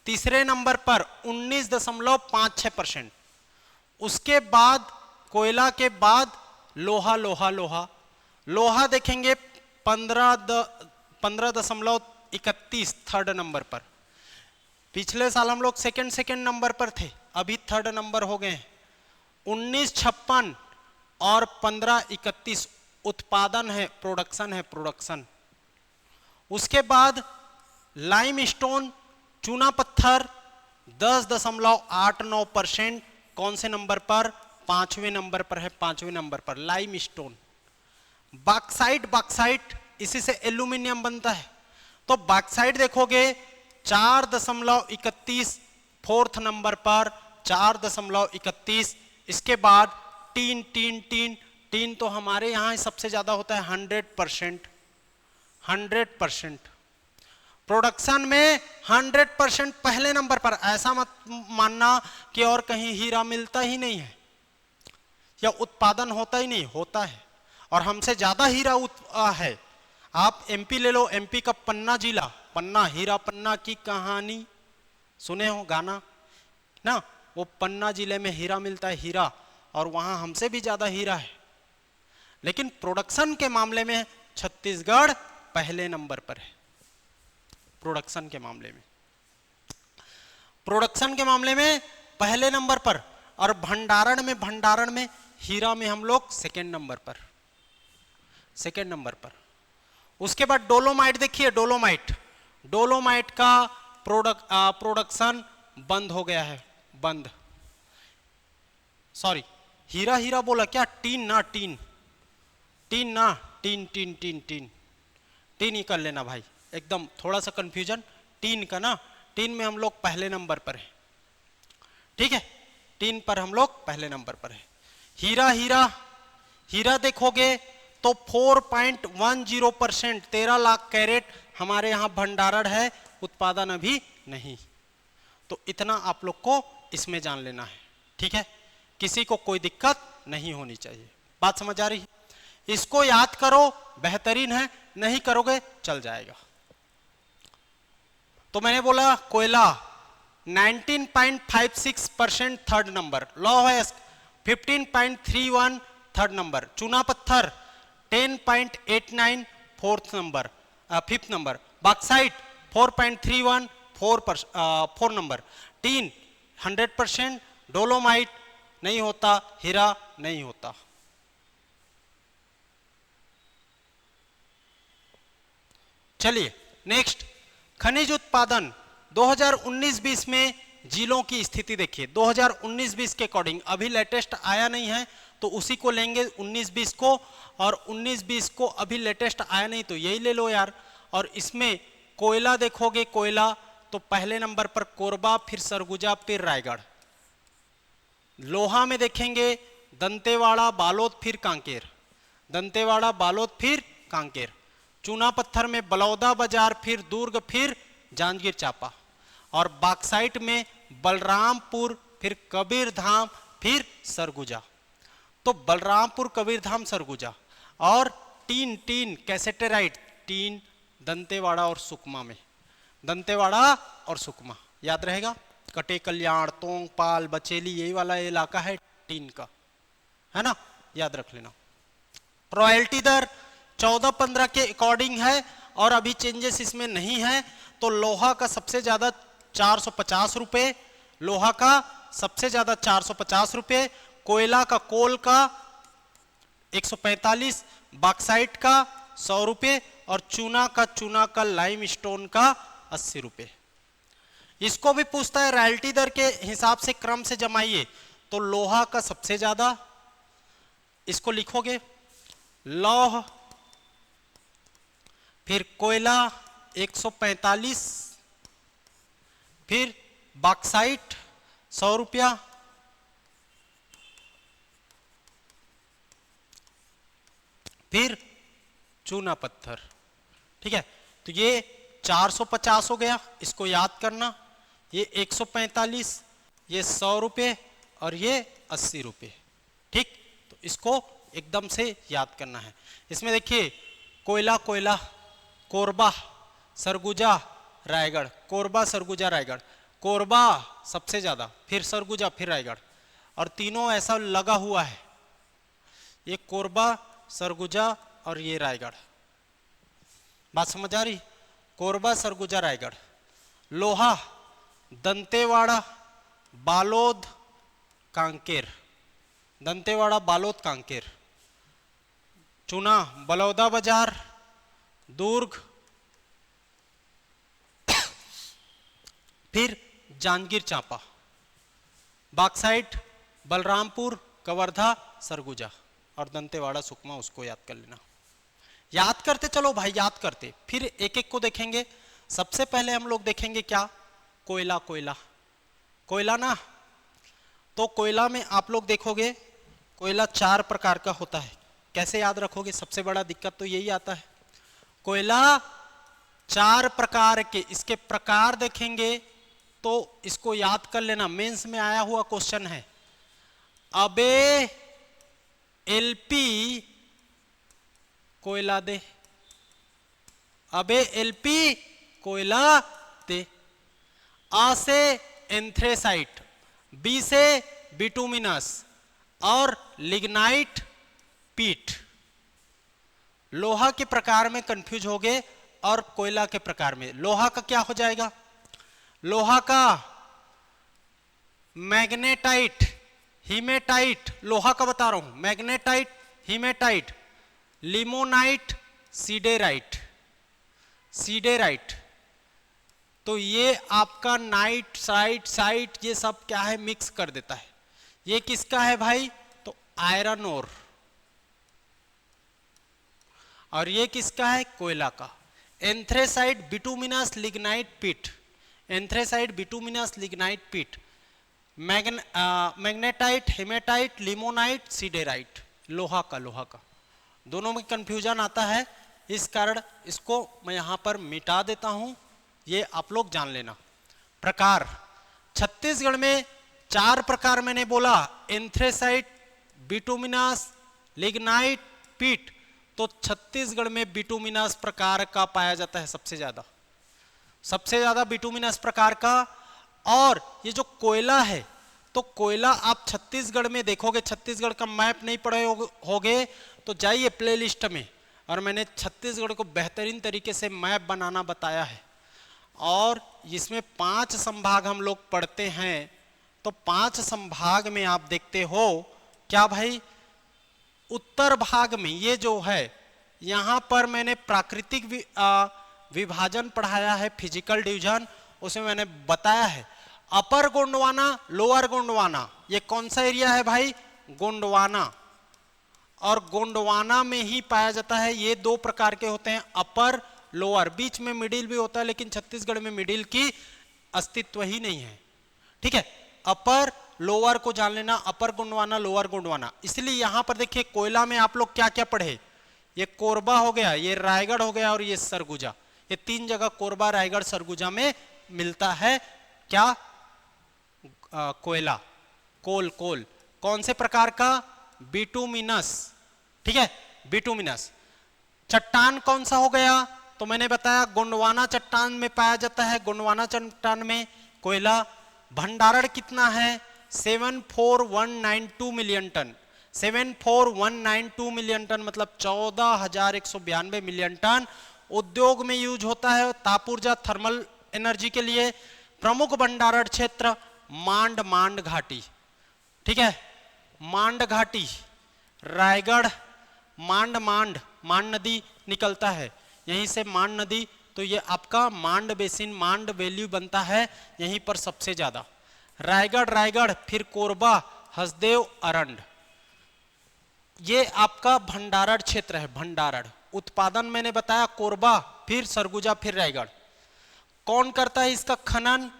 तीसरे नंबर पर 19.56%। उसके बाद कोयला के बाद लोहा, लोहा, लोहा, लोहा देखेंगे 15.31 थर्ड नंबर पर। पिछले साल हम लोग सेकंड नंबर पर थे, अभी थर्ड नंबर हो गए। 19.56 और 15.31 उत्पादन है, प्रोडक्शन है, प्रोडक्शन। उसके बाद लाइमस्टोन, चूना पत्थर 10.89%, कौन से नंबर पर? 5वें नंबर पर है, 5वें नंबर पर लाइमस्टोन। बॉक्साइट, बॉक्साइट इसी से एल्यूमिनियम बनता है, तो बॉक्साइट देखोगे 4.31 फोर्थ नंबर पर, 4.31। इसके बाद टीन, टीन, टीन, टीन तो हमारे यहाँ सबसे ज्यादा होता है 100%, 100%। प्रोडक्शन में 100% पहले नंबर पर। ऐसा मत मानना कि और कहीं हीरा मिलता ही नहीं है या उत्पादन होता ही नहीं, होता है, और हमसे ज्यादा हीरा है। आप एमपी ले लो, एमपी का पन्ना जिला, पन्ना, हीरा पन्ना की कहानी सुने हो गाना ना, वो पन्ना जिले में हीरा मिलता है, हीरा, और वहां हमसे भी ज्यादा हीरा है। लेकिन प्रोडक्शन के मामले में छत्तीसगढ़ पहले नंबर पर है। प्रोडक्शन के मामले में, प्रोडक्शन के मामले में पहले नंबर पर, और भंडारण में हीरा में हम लोग सेकेंड नंबर पर, सेकेंड नंबर पर। उसके बाद डोलोमाइट देखिए, डोलोमाइट, डोलोमाइट का प्रोडक्शन बंद हो गया है, बंद। सॉरी, हीरा हीरा बोला क्या? टीन ना, टीन, टीन ना, टीन, टीन, टीन, टीन, टीन ही कर लेना भाई, एकदम थोड़ा सा कंफ्यूजन। टीन का ना, टीन में हम लोग पहले नंबर पर है, ठीक है, टीन पर हम लोग पहले नंबर पर है। हीरा, हीरा, हीरा देखोगे तो 4.10%, 13 लाख कैरेट हमारे यहाँ भंडारण है, उत्पादन अभी नहीं। तो इतना आप लोग को इसमें जान लेना है, ठीक है, किसी को कोई दिक्कत नहीं होनी चाहिए। बात समझ आ रही है? इसको याद करो, बेहतरीन है, नहीं करोगे चल जाएगा। तो मैंने बोला कोयला 19.56% थर्ड नंबर, लोहेस्ट 15.31 थर्ड नंबर, चूना पत्थर 10.89 fourth number, fifth number, bauxite 4.31 four number, tin 100%, dolomite नहीं होता, हीरा नहीं होता। चलिए नेक्स्ट, खनिज उत्पादन 2019-20 में जिलों की स्थिति देखिए। 2019-20 के अकॉर्डिंग, अभी लेटेस्ट आया नहीं है तो उसी को लेंगे 19-20 को, और 19-20 को अभी लेटेस्ट आया नहीं तो यही ले लो यार। और इसमें कोयला देखोगे, कोयला तो पहले नंबर पर कोरबा, फिर सरगुजा, फिर रायगढ़। लोहा में देखेंगे दंतेवाड़ा, बालोद, फिर कांकेर, दंतेवाड़ा, बालोद, फिर कांकेर। चूना पत्थर में बलौदा बाजार, फिर दुर्ग, फिर जांजगीर चांपा। और बॉक्साइट में बलरामपुर, फिर कबीरधाम, फिर सरगुजा। तो बलरामपुर, कबीरधाम, सरगुजा। और टीन, टीन कैसेटेराइट, टीन दंतेवाड़ा और सुकमा में, दंतेवाड़ा और सुकमा याद रहेगा। कटे कल्याण, तोंगपाल, बचेली, यही वाला इलाका है टीन का, है ना, याद रख लेना। रॉयल्टी दर 14-15 के अकॉर्डिंग है और अभी चेंजेस इसमें नहीं है। तो लोहा का सबसे ज्यादा 450 रुपए, लोहा का सबसे ज्यादा 450 रुपए, कोयला का, कोल का 145, बॉक्साइट का 100 रुपए और चूना का लाइम स्टोन का 80 रुपए। इसको भी पूछता है रॉयल्टी दर के हिसाब से क्रम से जमाइए, तो लोहा का सबसे ज्यादा, इसको लिखोगे लौह, फिर कोयला 145, फिर बॉक्साइट 100 रुपया, फिर चूना पत्थर। ठीक है, तो ये 450 हो गया, इसको याद करना। ये 145, ये 100 रुपये और ये 80 रुपये। ठीक, तो इसको एकदम से याद करना है। इसमें देखिए कोयला, कोयला, कोरबा, सरगुजा, रायगढ़, कोरबा, सरगुजा, रायगढ़, कोरबा सबसे ज्यादा, फिर सरगुजा, फिर रायगढ़, और तीनों ऐसा लगा हुआ है, ये कोरबा, सरगुजा और ये रायगढ़। बात समझ आ रही? कोरबा, सरगुजा, रायगढ़। लोहा दंतेवाड़ा, बालोद, कांकेर, दंतेवाड़ा, बालोद, कांकेर। चूना बलौदा बाजार, दुर्ग, फिर जांजगीर चांपा। बॉक्साइट बलरामपुर, कवर्धा, सरगुजा और दंतेवाड़ा, सुकमा, उसको याद कर लेना। याद करते चलो भाई, याद करते, फिर एक एक को देखेंगे। सबसे पहले हम लोग देखेंगे क्या, कोयला, कोयला, कोयला ना, तो कोयला में आप लोग देखोगे कोयला 4 प्रकार का होता है। कैसे याद रखोगे? सबसे बड़ा दिक्कत तो यही आता है, कोयला 4 प्रकार के, इसके प्रकार देखेंगे तो इसको याद कर लेना, मेंस में आया हुआ क्वेश्चन है। अबे एलपी कोयला दे, अबे एलपी कोयला दे। आ से एंथ्रेसाइट, बी से बिटुमिनस और लिग्नाइट पीट। लोहा के प्रकार में कंफ्यूज हो गए और कोयला के प्रकार में। लोहा का क्या हो जाएगा? लोहा का मैग्नेटाइट, हीमेटाइट, लोहा का बता रहा हूं, मैग्नेटाइट, हीमेटाइट, लिमोनाइट, सीडेराइट, सीडेराइट। तो ये आपका नाइट साइट साइट ये सब क्या है, मिक्स कर देता है। ये किसका है भाई? तो आयरन ओर। और ये किसका है? कोयला का। एंथ्रेसाइट, बिटुमिनस, लिग्नाइट पीट, एंथ्रेसाइट, बिटुमिनस, लिग्नाइट पीट, मैग्नेटाइट, हेमेटाइट, लिमोनाइट, सीडेराइट। लोहा का, लोहा का दोनों में कंफ्यूजन आता है, इस कारण इसको मैं यहां पर मिटा देता हूं, ये आप लोग जान लेना। प्रकार छत्तीसगढ़ में 4 प्रकार मैंने बोला, एंथ्रेसाइट, बिटुमिनस, लिग्नाइट, पीट। तो छत्तीसगढ़ में बिटुमिनस प्रकार का पाया जाता है सबसे ज्यादा, सबसे ज्यादा बिटुमिनस प्रकार का। और ये जो कोयला है, तो कोयला आप छत्तीसगढ़ में देखोगे, छत्तीसगढ़ का मैप नहीं पढ़े होगे तो जाइए प्लेलिस्ट में, और मैंने छत्तीसगढ़ को बेहतरीन तरीके से मैप बनाना बताया है। और इसमें 5 संभाग हम लोग पढ़ते हैं, तो 5 संभाग में आप देखते हो क्या भाई, उत्तर भाग में ये जो है, यहां पर मैंने प्राकृतिक विभाजन पढ़ाया है, फिजिकल डिवीजन, उसमें मैंने बताया है अपर गोंडवाना, लोअर गोंडवाना। ये कौन सा एरिया है भाई? गोंडवाना। और गोंडवाना में ही पाया जाता है। ये 2 प्रकार के होते हैं, अपर, लोअर, बीच में मिडिल भी होता है, लेकिन छत्तीसगढ़ में मिडिल की अस्तित्व ही नहीं है। ठीक है, अपर लोअर को जान लेना, अपर गोंडवाना, लोअर गोंडवाना। इसलिए यहां पर देखिए कोयला में आप लोग क्या क्या पढ़े, ये कोरबा हो गया, ये रायगढ़ हो गया और ये सरगुजा। ये 3 जगह कोरबा, रायगढ़, सरगुजा में मिलता है क्या? कोयला, कोल, कोल। कौन से प्रकार का? बिटुमिनस। ठीक है, बिटुमिनस। चट्टान कौन सा हो गया? तो मैंने बताया गोंडवाना चट्टान में पाया जाता है, गोंडवाना चट्टान में कोयला। भंडारण कितना है? 74,192 मिलियन टन। 74,192 मिलियन टन मतलब 14,192 मिलियन टन उद्योग में यूज होता है, ताप ऊर्जा थर्मल एनर्जी के लिए। प्रमुख भंडारण क्षेत्र मांड घाटी, ठीक है, मांड घाटी, रायगढ़, मांड नदी निकलता है यहीं से, मांड नदी, तो ये आपका मांड बेसिन, मांड वैल्यू बनता है यहीं पर सबसे ज्यादा। रायगढ़, फिर कोरबा, हसदेव, अरंड, ये आपका भंडारण क्षेत्र है। भंडारण उत्पादन मैंने बताया कोरबा, फिर सरगुजा, फिर रायगढ़। कौन करता है इसका खनन,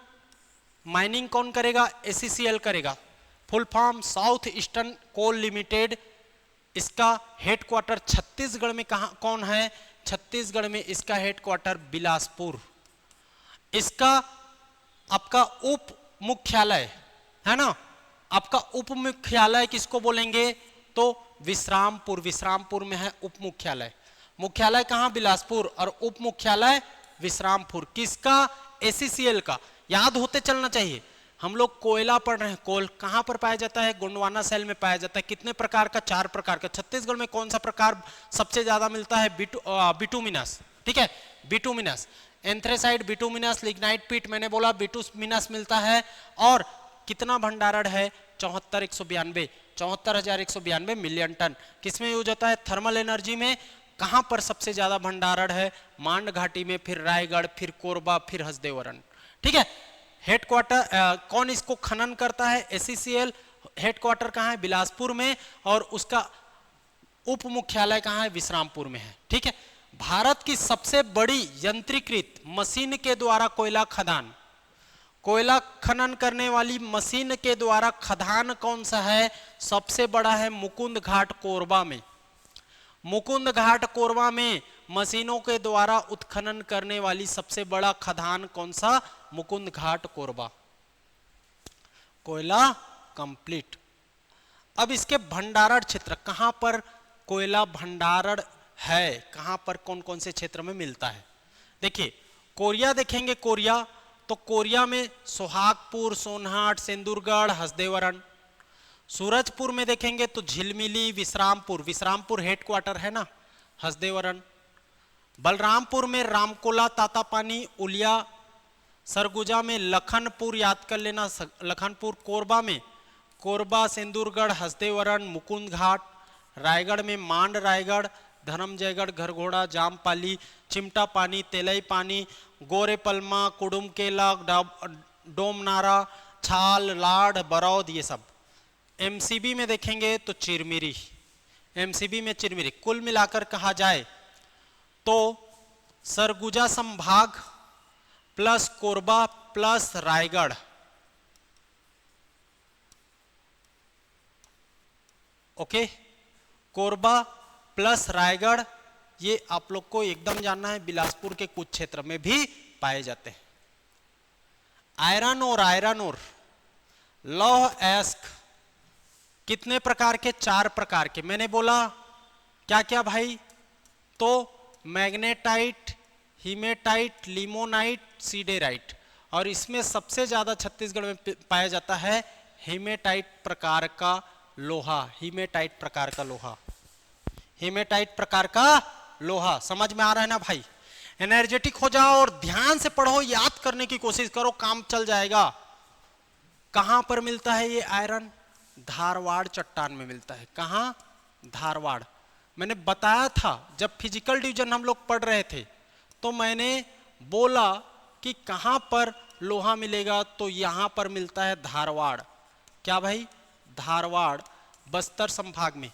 माइनिंग कौन करेगा, एसीसीएल करेगा। फुल फॉर्म साउथ ईस्टर्न कोल लिमिटेड। इसका हेडक्वार्टर छत्तीसगढ़ में कहां कौन है, छत्तीसगढ़ में इसका हेडक्वार्टर बिलासपुर। इसका आपका उप मुख्यालय है ना, आपका उप मुख्यालय किसको बोलेंगे, तो विश्रामपुर, विश्रामपुर में है उप मुख्यालय। मुख्यालय कहां, बिलासपुर, और उप मुख्यालय विश्रामपुर। किसका, एसीसीएल का। याद होते चलना चाहिए। हम लोग कोयला पढ़ रहे हैं, कोल कहां पर पाया जाता है, गोंडवाना सेल में पाया जाता है। कितने प्रकार का, 4 प्रकार का। छत्तीसगढ़ में कौन सा प्रकार सबसे ज्यादा मिलता है, बिटुमिनस, ठीक है, बिटुमिनस, एंथ्रेसाइड, बिटुमिनस, लिग्नाइट पीट, मैंने बोला बिटुमिनस मिलता है। और कितना भंडारण है, 74,192 मिलियन टन। किसमें यूज होता है, थर्मल एनर्जी में। कहां पर सबसे ज्यादा भंडारण है, मांड घाटी में, फिर रायगढ़, फिर कोरबा, फिर हसदेवरन, ठीक है। हेडक्वार्टर कौन इसको खनन करता है, एसीसीएल। हेडक्वार्टर कहां है, बिलासपुर में, और उसका उप मुख्यालय कहां है, विश्रामपुर में है, ठीक है। भारत की सबसे बड़ी यंत्रीकृत मशीन के द्वारा कोयला खदान, कोयला खनन करने वाली मशीन के द्वारा खदान कौन सा है, सबसे बड़ा है मुकुंद घाट कोरबा में। मुकुंद घाट कोरबा में मशीनों के द्वारा उत्खनन करने वाली सबसे बड़ा खदान कौन सा, मुकुंद घाट कोरबा। कोयला कंप्लीट। अब इसके भंडारण क्षेत्र, कहां पर कोयला भंडारण है, कहां पर कौन कौन से क्षेत्र में मिलता है। देखिए कोरिया देखेंगे, कोरिया तो कोरिया में सोहागपुर, सोनहट, सिंदूरगढ़, हसदेवरन। सूरजपुर में देखेंगे तो झिलमिली, विश्रामपुर, विश्रामपुर हेडक्वार्टर है ना, हसदेवरन। बलरामपुर में रामकोला, तातापानी, उलिया। सरगुजा में लखनपुर, याद कर लेना लखनपुर। कोरबा में कोरबा, सिंदूरगढ़, हसदेवरन, मुकुंद घाट। रायगढ़ में मांड रायगढ़, धर्मजयगढ़, घरघोड़ा, जामपाली, चिमटा पानी, तेलई पानी, गोरेपलमा, कुडुमकेला, डोमनारा, छाल, लाड, बरौद, ये सब। एमसीबी में देखेंगे तो चिरमिरी, एमसीबी में चिरमिरी। कुल मिलाकर कहा जाए तो सरगुजा संभाग plus Korba plus Raigarh, okay, Korba plus Raigarh, ये आप लोग को एकदम जानना है। बिलासपुर के कुछ क्षेत्र में भी पाए जाते हैं। आयरन और लौह एस्क कितने प्रकार के, 4 प्रकार के। मैंने बोला क्या क्या भाई, तो मैग्नेटाइट, हीमेटाइट, लिमोनाइट, सीडेराइट। और इसमें सबसे ज्यादा छत्तीसगढ़ में पाया जाता है हीमेटाइट प्रकार का लोहा, हीमेटाइट प्रकार का लोहा, हीमेटाइट प्रकार का लोहा। समझ में आ रहा है ना भाई। एनर्जेटिक हो जाओ और ध्यान से पढ़ो, याद करने की कोशिश करो, काम चल जाएगा। कहां पर मिलता है ये आयरन, धारवाड़ चट्टान में मिलता है। कहां, धारवाड़। मैंने बताया था जब फिजिकल डिवीजन हम लोग पढ़ रहे थे तो मैंने बोला कि कहां पर लोहा मिलेगा, तो यहां पर मिलता है धारवाड़। क्या भाई, धारवाड़, बस्तर संभाग में।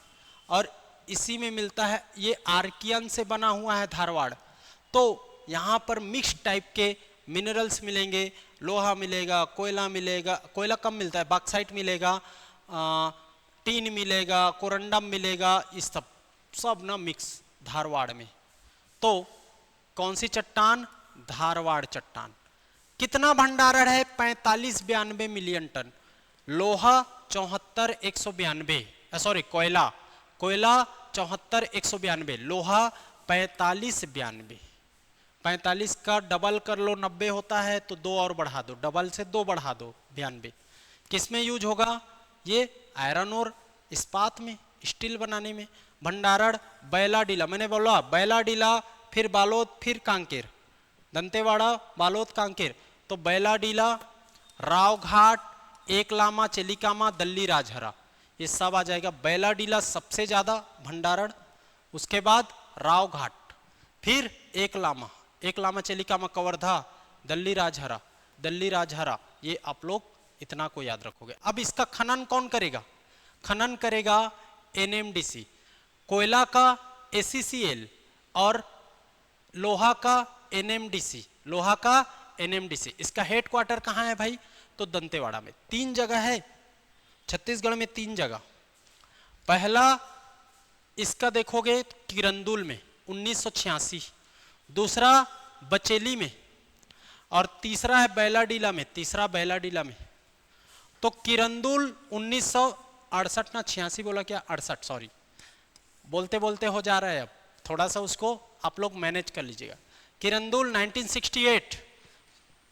और इसी में मिलता है, ये आर्कियन से बना हुआ है धारवाड़। तो यहां पर मिक्स टाइप के मिनरल्स मिलेंगे, लोहा मिलेगा, कोयला मिलेगा, कोयला कम मिलता है, बॉक्साइट मिलेगा, टीन मिलेगा, कोरंडम मिलेगा, इस सब ना मिक्स धारवाड़ में। तो कौन सी चट्टान, धारवाड़ चट्टान। कितना भंडारण है, 45-92 मिलियन टन। लोहा 74,192, सॉरी कोयला 74,192, लोहा 45-92। 45 का डबल कर लो 90 होता है, तो 2 और बढ़ा दो, डबल से 2 बढ़ा दो 92। किस में यूज होगा? ये आयरन और इस्पात में, स्टील बनाने में। भंडारण बैलाडीला, मैंने बोला बैलाडीला, फिर बालोद, फिर कांकेर, दंतेवाड़ा, बालोद, कांकेर। तो बैलाडीला, रावघाट, एकलामा, चेलिकामा, दल्ली, राजहरा, ये सब आ जाएगा। बैलाडीला सबसे ज्यादा भंडारण, उसके बाद रावघाट, फिर एकलामा, एकलामा, चेलिकामा, कवर्धा, दल्ली, राजहरा, दल्ली, राजहरा, ये आप लोग इतना को याद रखोगे। अब इसका खनन कौन करेगा? खनन करेगा एनएमडीसी। कोयला का एसीसीएल और लोहा का एनएमडीसी, लोहा का एनएमडीसी। इसका हेडक्वार्टर कहाँ है भाई? तो दंतेवाड़ा में। 3 जगह है छत्तीसगढ़ में, 3 जगह। पहला इसका देखोगे तो किरंदुल में 1986, दूसरा बचेली में, और तीसरा है बैलाडीला में, तीसरा बैलाडीला में। तो किरंदुल 1968 ना 86 बोला क्या? 68, सॉरी, बोलते बोलते हो जा रहा है, अब थोड़ा सा उसको आप लोग मैनेज कर लीजिएगा। किरंदुल 1968,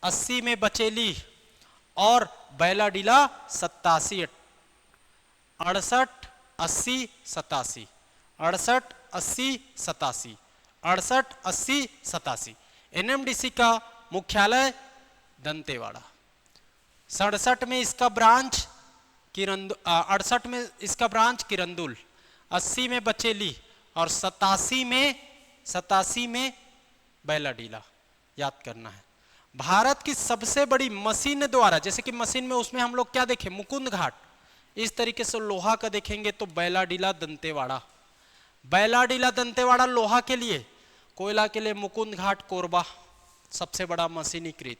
80 में बचेली, और बैलाडीला 87, 68, 80, 87, 68, 80, 87, 68, 80, 87। एनएमडीसी का मुख्यालय दंतेवाड़ा। 67 में इसका ब्रांच किरंदुल, 68 में इसका ब्रांच किरंदुल, 80 में बचेली, और 87 में बैलाडीला। याद करना है। भारत की सबसे बड़ी मशीन द्वारा, जैसे कि मशीन में उसमें हम लोग क्या देखें? मुकुंद घाट। इस तरीके से लोहा का देखेंगे तो बैलाडीला, दंतेवाड़ा, बैलाडीला, दंतेवाड़ा लोहा के लिए, कोयला के लिए मुकुंद घाट, कोरबा, सबसे बड़ा मशीनीकृत।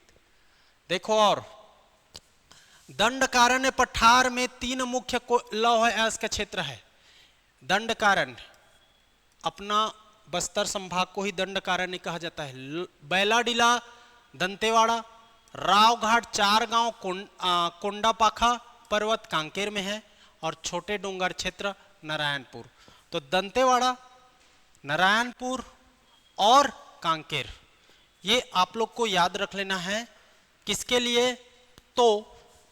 देखो, और दंडकारण्य पठार में 3 मुख्य लौह अयस्क का क्षेत्र है। दंडकारण्य, अपना बस्तर संभाग को ही दंडकारण्य कहा जाता है। बैलाडीला, दंतेवाड़ा, रावघाट, 4 गांव, कोंडापाखा पर्वत कांकेर में है, और छोटे डोंगर क्षेत्र नारायणपुर। तो दंतेवाड़ा, नारायणपुर और कांकेर, ये आप लोग को याद रख लेना है। किसके लिए? तो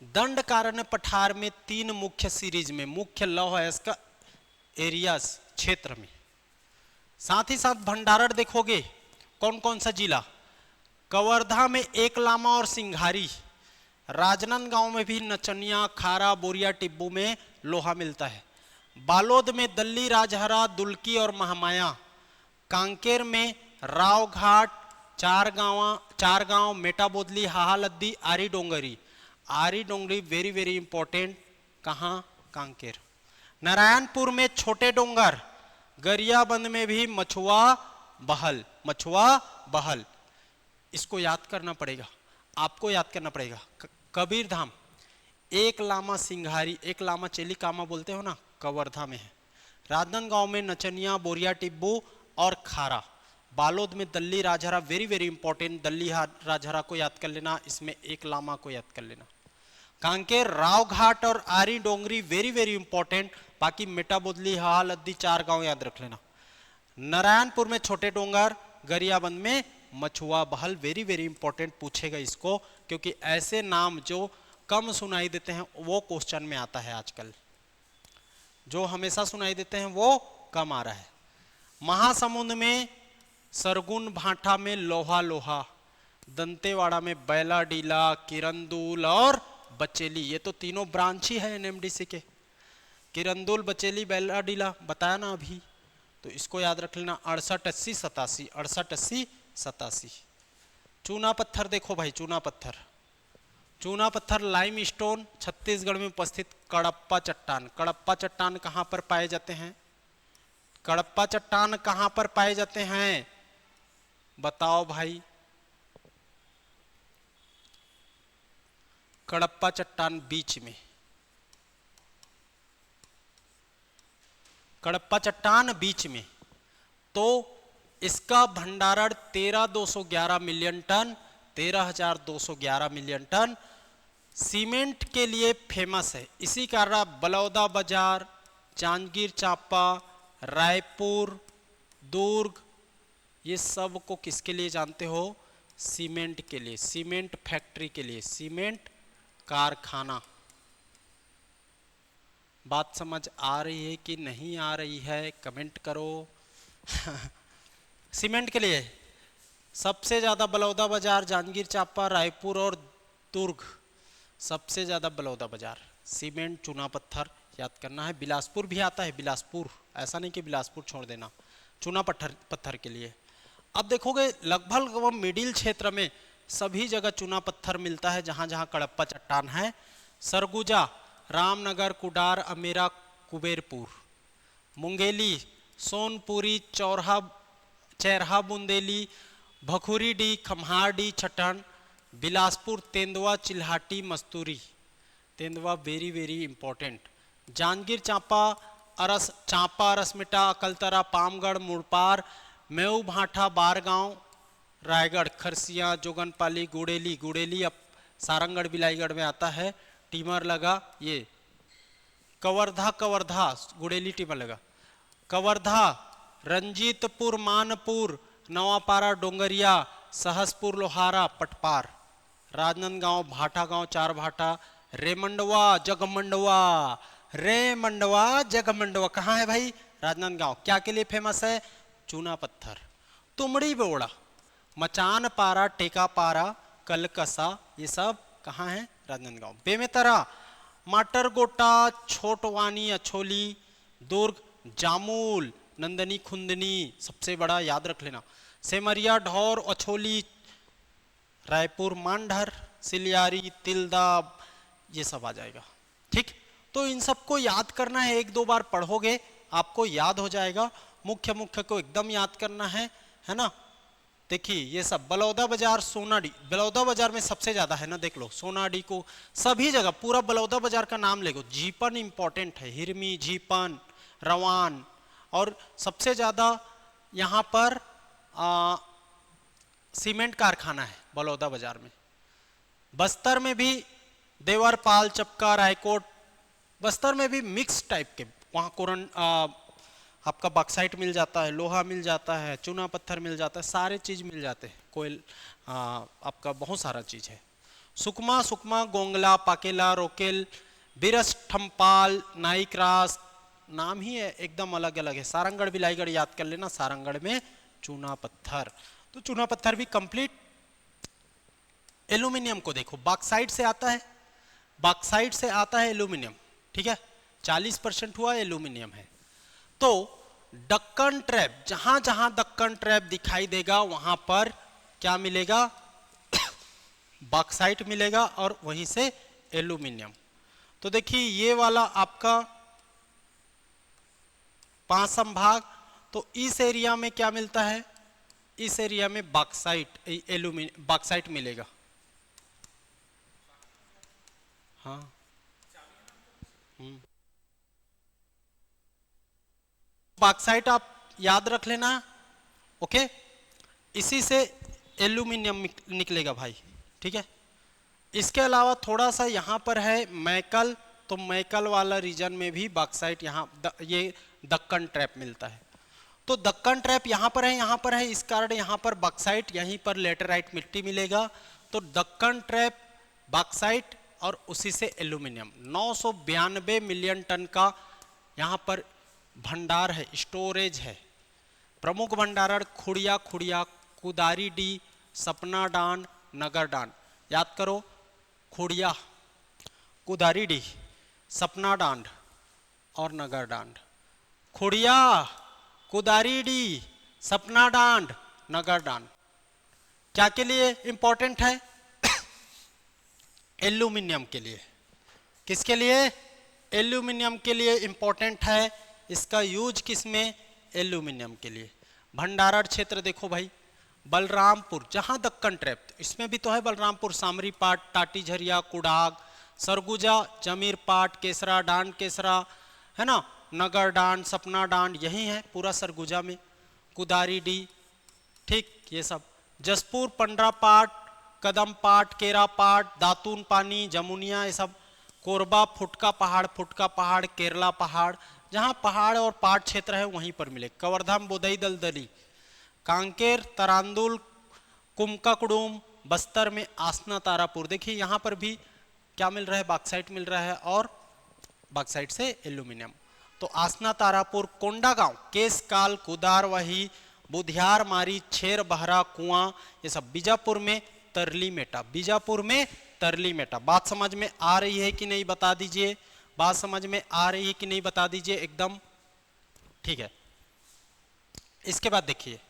दंडकारण्य पठार में 3 मुख्य सीरीज में, मुख्य लौह अयस्क एरियाज, क्षेत्र में। साथ ही साथ भंडारण देखोगे, कौन कौन सा जिला? कवर्धा में एकलामा और सिंघारी, राजनांदगांव में भी नचनिया, खारा, बोरिया, टिब्बू में लोहा मिलता है। बालोद में दल्ली, राजहरा, दुल्की और महामाया। कांकेर में रावघाट, 4 गांव, मेटाबोदली, हाहालद्दी, आरी डोंगरी। आरी डोंगरी वेरी वेरी इंपॉर्टेंट, कहाँ? कांकेर। नारायणपुर में छोटे डोंगर, गरियाबंद में भी मछुआ बहल, मछुआ बहल। इसको याद करना पड़ेगा, आपको याद करना पड़ेगा। कबीरधाम, एकलामा, सिंघारी, एकलामा, चेलिकामा बोलते हो ना, कवर्धा में है। राजनांदगांव में नचनिया, बोरिया, टिब्बू और खारा। बालोद में Dalli, Rajhara, very very important, Dalli Rajhara को याद कर लेना, इसमें एकलामा को याद कर लेना। कांकेर, रावघाट और आरी डोंगरी, वेरी वेरी इंपॉर्टेंट, बाकी मेटाबोदली, हाहालद्दी, 4 गांव याद रख लेना। नारायणपुर में छोटे डोंगर, गरियाबंद में मछुआ बहल, वेरी वेरी इंपॉर्टेंट, पूछेगा इसको, क्योंकि ऐसे नाम जो कम सुनाई देते हैं वो क्वेश्चन में आता है आजकल, जो हमेशा सुनाई देते हैं वो कम आ रहा है। महासमुंद में सरगुन, भाटा में लोहा लोहा, दंतेवाड़ा में बैलाडीला, किरंदुल और बचेली, ये तो तीनों ब्रांच ही है एनएमडीसी के। किरंदुल, बचेली, बैलाडीला बताया ना अभी, तो इसको याद रख लेना। 68, 80, 87, 68, 80, 87। चूना पत्थर देखो भाई, चूना पत्थर, चूना पत्थर लाइम स्टोन, छत्तीसगढ़ में उपस्थित कड़प्पा चट्टान। कड़प्पा चट्टान कहाँ पर पाए जाते हैं? कड़प्पा चट्टान कहाँ पर पाए जाते हैं बताओ भाई? कड़प्पा चट्टान बीच में, कड़प्पा चट्टान बीच में। तो इसका भंडारण 13,211 million ton, 13,211 million ton cement के लिए फेमस है। इसी कारण बलौदा बाजार, जांजगीर चांपा, रायपुर, दुर्ग, ये सब को किसके लिए जानते हो? सीमेंट के लिए, सीमेंट फैक्ट्री के लिए, सीमेंट कारखाना। बात समझ आ रही है कि नहीं आ रही है, कमेंट करो। सीमेंट के लिए सबसे ज़्यादा बलौदा बाजार, जांजगीर चांपा, रायपुर और दुर्ग। सबसे ज़्यादा बलौदा बाजार सीमेंट चूना पत्थर याद करना है। बिलासपुर भी आता है, बिलासपुर, ऐसा नहीं कि बिलासपुर छोड़ देना, चूना पत्थर के लिए। अब देखोगे लगभग वो मिडिल क्षेत्र में सभी जगह चूना पत्थर मिलता है, जहाँ जहाँ कडप्पा चट्टान है। सरगुजा, रामनगर, कुडार, अमेरा, कुबेरपुर, मुंगेली, सोनपुरी, चैरहा, बुंदेली, भखुरीडी, खम्हारडी, छटन, बिलासपुर, तेंदुआ, Chilhati, Masturi. Tendua very very important. Janjgir Champa, Arasmita, Akaltara, Pamgarh, Mudpar, Meu, Bhatha, Bargaon, Raigarh, Kharsia, जोगनपाली, Gudeli अब सारंगढ़ बिलाईगढ़ में आता है। टीमर लगा ये कवर्धा, गुड़ेली टीमर लगा। कवर्धा, रंजीतपुर, मानपुर, नवापारा, डोंगरिया, सहसपुर, लोहारा, पटपार, राजनांदगांव, भाटा गांव, चार भाटा, रेमंडवा, जगमंडवा कहाँ है भाई? राजनांदगांव। क्या के लिए फेमस है? चूना पत्थर। तुमड़ी बोड़ा, मचान पारा, टेका पारा, कलकसा, ये सब कहाँ है? राजनांदगांव। बेमेतरा, माटरगोटा, छोटवानी, अछोली, दुर्ग, जामुल, नंदनी, खुंदनी, सबसे बड़ा याद रख लेना। सेमरिया, ढौर, अछोली, रायपुर, मांडर, सिलियारी, तिलदा, ये सब आ जाएगा। ठीक, तो इन सबको याद करना है, एक दो बार पढ़ोगे आपको याद हो जाएगा। मुख्य को एकदम याद करना है ना। देखिए ये सब बलौदा बाजार, सोनाडी, बलौदा बाजार में सबसे ज्यादा है ना, देख लो सोनाडी को सभी जगह पूरा बलौदा बाजार का नाम ले लो। जीपन इंपॉर्टेंट है, हिरमी, जीपन, रवान, और सबसे ज्यादा यहाँ पर सीमेंट कारखाना है बलौदा बाजार में। बस्तर में भी देवरपाल, चपका, रायकोट, बस्तर में भी मिक्स टाइप के, वहाँ आपका बॉक्साइट मिल जाता है, लोहा मिल जाता है, चूना पत्थर मिल जाता है, सारे चीज मिल जाते हैं, कोयल आपका बहुत सारा चीज है। सुकमा, गोंगला, पाकेला, रोकेल, बिरस, ठम्पाल, नाइक्रास, नाम ही है एकदम अलग अलग है। सारंगढ़, बिलाईगढ़ याद कर लेना, सारंगढ़ में चूना पत्थर। तो चूना पत्थर भी कंप्लीट। एल्यूमिनियम को देखो, बॉक्साइट से आता है एल्यूमिनियम, ठीक है, 40% हुआ एल्यूमिनियम है। तो दक्कन ट्रैप, जहां जहां दक्कन ट्रैप दिखाई देगा वहां पर क्या मिलेगा? बॉक्साइट मिलेगा और वहीं से एल्यूमिनियम। तो देखिए ये वाला आपका 5 संभाग, तो इस एरिया में क्या मिलता है? इस एरिया में बॉक्साइट मिलेगा। हाँ, बॉक्साइट आप याद रख लेना, ओके। इसी से एल्यूमिनियम निकलेगा भाई, ठीक है। इसके अलावा थोड़ा सा यहाँ पर है मैकल, तो मैकल वाला रीजन में भी बॉक्साइट ये दक्कन ट्रैप मिलता है। तो दक्कन ट्रैप यहाँ पर है, इस कारण यहाँ पर बॉक्साइट, यहीं पर लेटराइट मिट्टी मिलेगा। तो दक्कन ट्रैप, बॉक्साइट और उसी से एल्यूमिनियम, 992 मिलियन टन का यहाँ पर भंडार है, स्टोरेज है। प्रमुख भंडारण खुड़िया, कुदारी डी, सपना डांड, नगर डांड। याद करो, खुड़िया, कुदारी डी, सपना डांड और नगर डांड। खुड़िया, कुदारी डी, सपना डांड, नगर डांड क्या के लिए इंपॉर्टेंट है? एल्यूमिनियम के लिए। किसके लिए? एल्यूमिनियम के लिए इंपॉर्टेंट है। इसका यूज किसमें? एल्यूमिनियम के लिए। भंडारण क्षेत्र देखो भाई, बलरामपुर, जहां दक्कन ट्रैप, इसमें भी तो है बलरामपुर, सामरी पाट, टाटी झरिया, कुडाग, सरगुजा, जमीर पाट, केसरा, डांड केसरा, है ना, नगर डांड, सपना डांड, यही है पूरा सरगुजा में। कुदारी डी, ठीक, ये सब। जसपुर, पंडरा पाट, कदम पाट, केरा पाट, दातून पानी, जमुनिया, ये सब। कोरबा, फुटका पहाड़, केरला पहाड़, जहां पहाड़ और पाट क्षेत्र है वहीं पर मिले। कवर्धाम, बोदई, दलदली, कांकेर, तरांदुल, कुमकाकुडुम, बस्तर में आसना, तारापुर। देखिए यहाँ पर भी क्या मिल रहा है? बॉक्साइट मिल रहा है और बॉक्साइट से एल्यूमिनियम। तो आसना, तारापुर, कोंडागांव, केसकाल, कुदारवही, बुधियार मारी, छेर बहरा, कुआं, ये सब बीजापुर में तरली मेटा, बीजापुर में तरली मेटा। बात समझ में आ रही है कि नहीं बता दीजिए, बात समझ में आ रही है कि नहीं बता दीजिए एकदम ठीक है। इसके बाद देखिए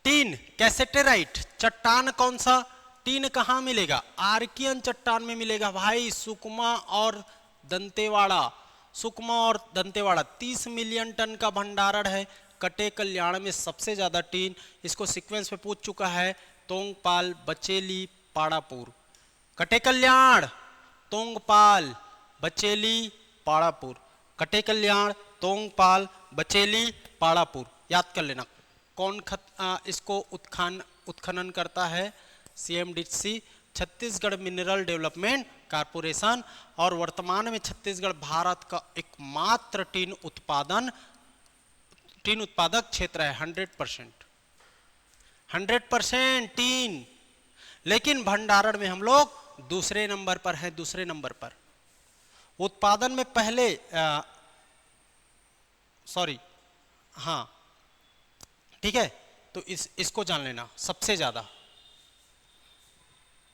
टीन, कैसेटेराइट, चट्टान कौन सा, टीन कहां मिलेगा, आर्कियन चट्टान में मिलेगा भाई, सुकमा और दंतेवाड़ा, सुकमा और दंतेवाड़ा 30 मिलियन टन का भंडारण है। कटे कल्याण में सबसे ज्यादा टीन, इसको सीक्वेंस में पूछ चुका है, तोंगपाल, बचेली, पाड़ापुर। कटे कल्याण, तोंगपाल, बचेली, पाड़ापुर, कटे कल्याण, तोंगपाल, बचेली, पाड़ापुर, याद कर लेना। कौन इसको उत्खनन करता है, CMDC, Chhattisgarh mineral development corporation. और वर्तमान में छत्तीसगढ़ भारत का एकमात्र टीन उत्पादक क्षेत्र है। 100% टीन, लेकिन भंडारण में हम लोग दूसरे नंबर पर है, दूसरे नंबर पर। उत्पादन में पहले हाँ ठीक है, तो इसको जान लेना सबसे ज्यादा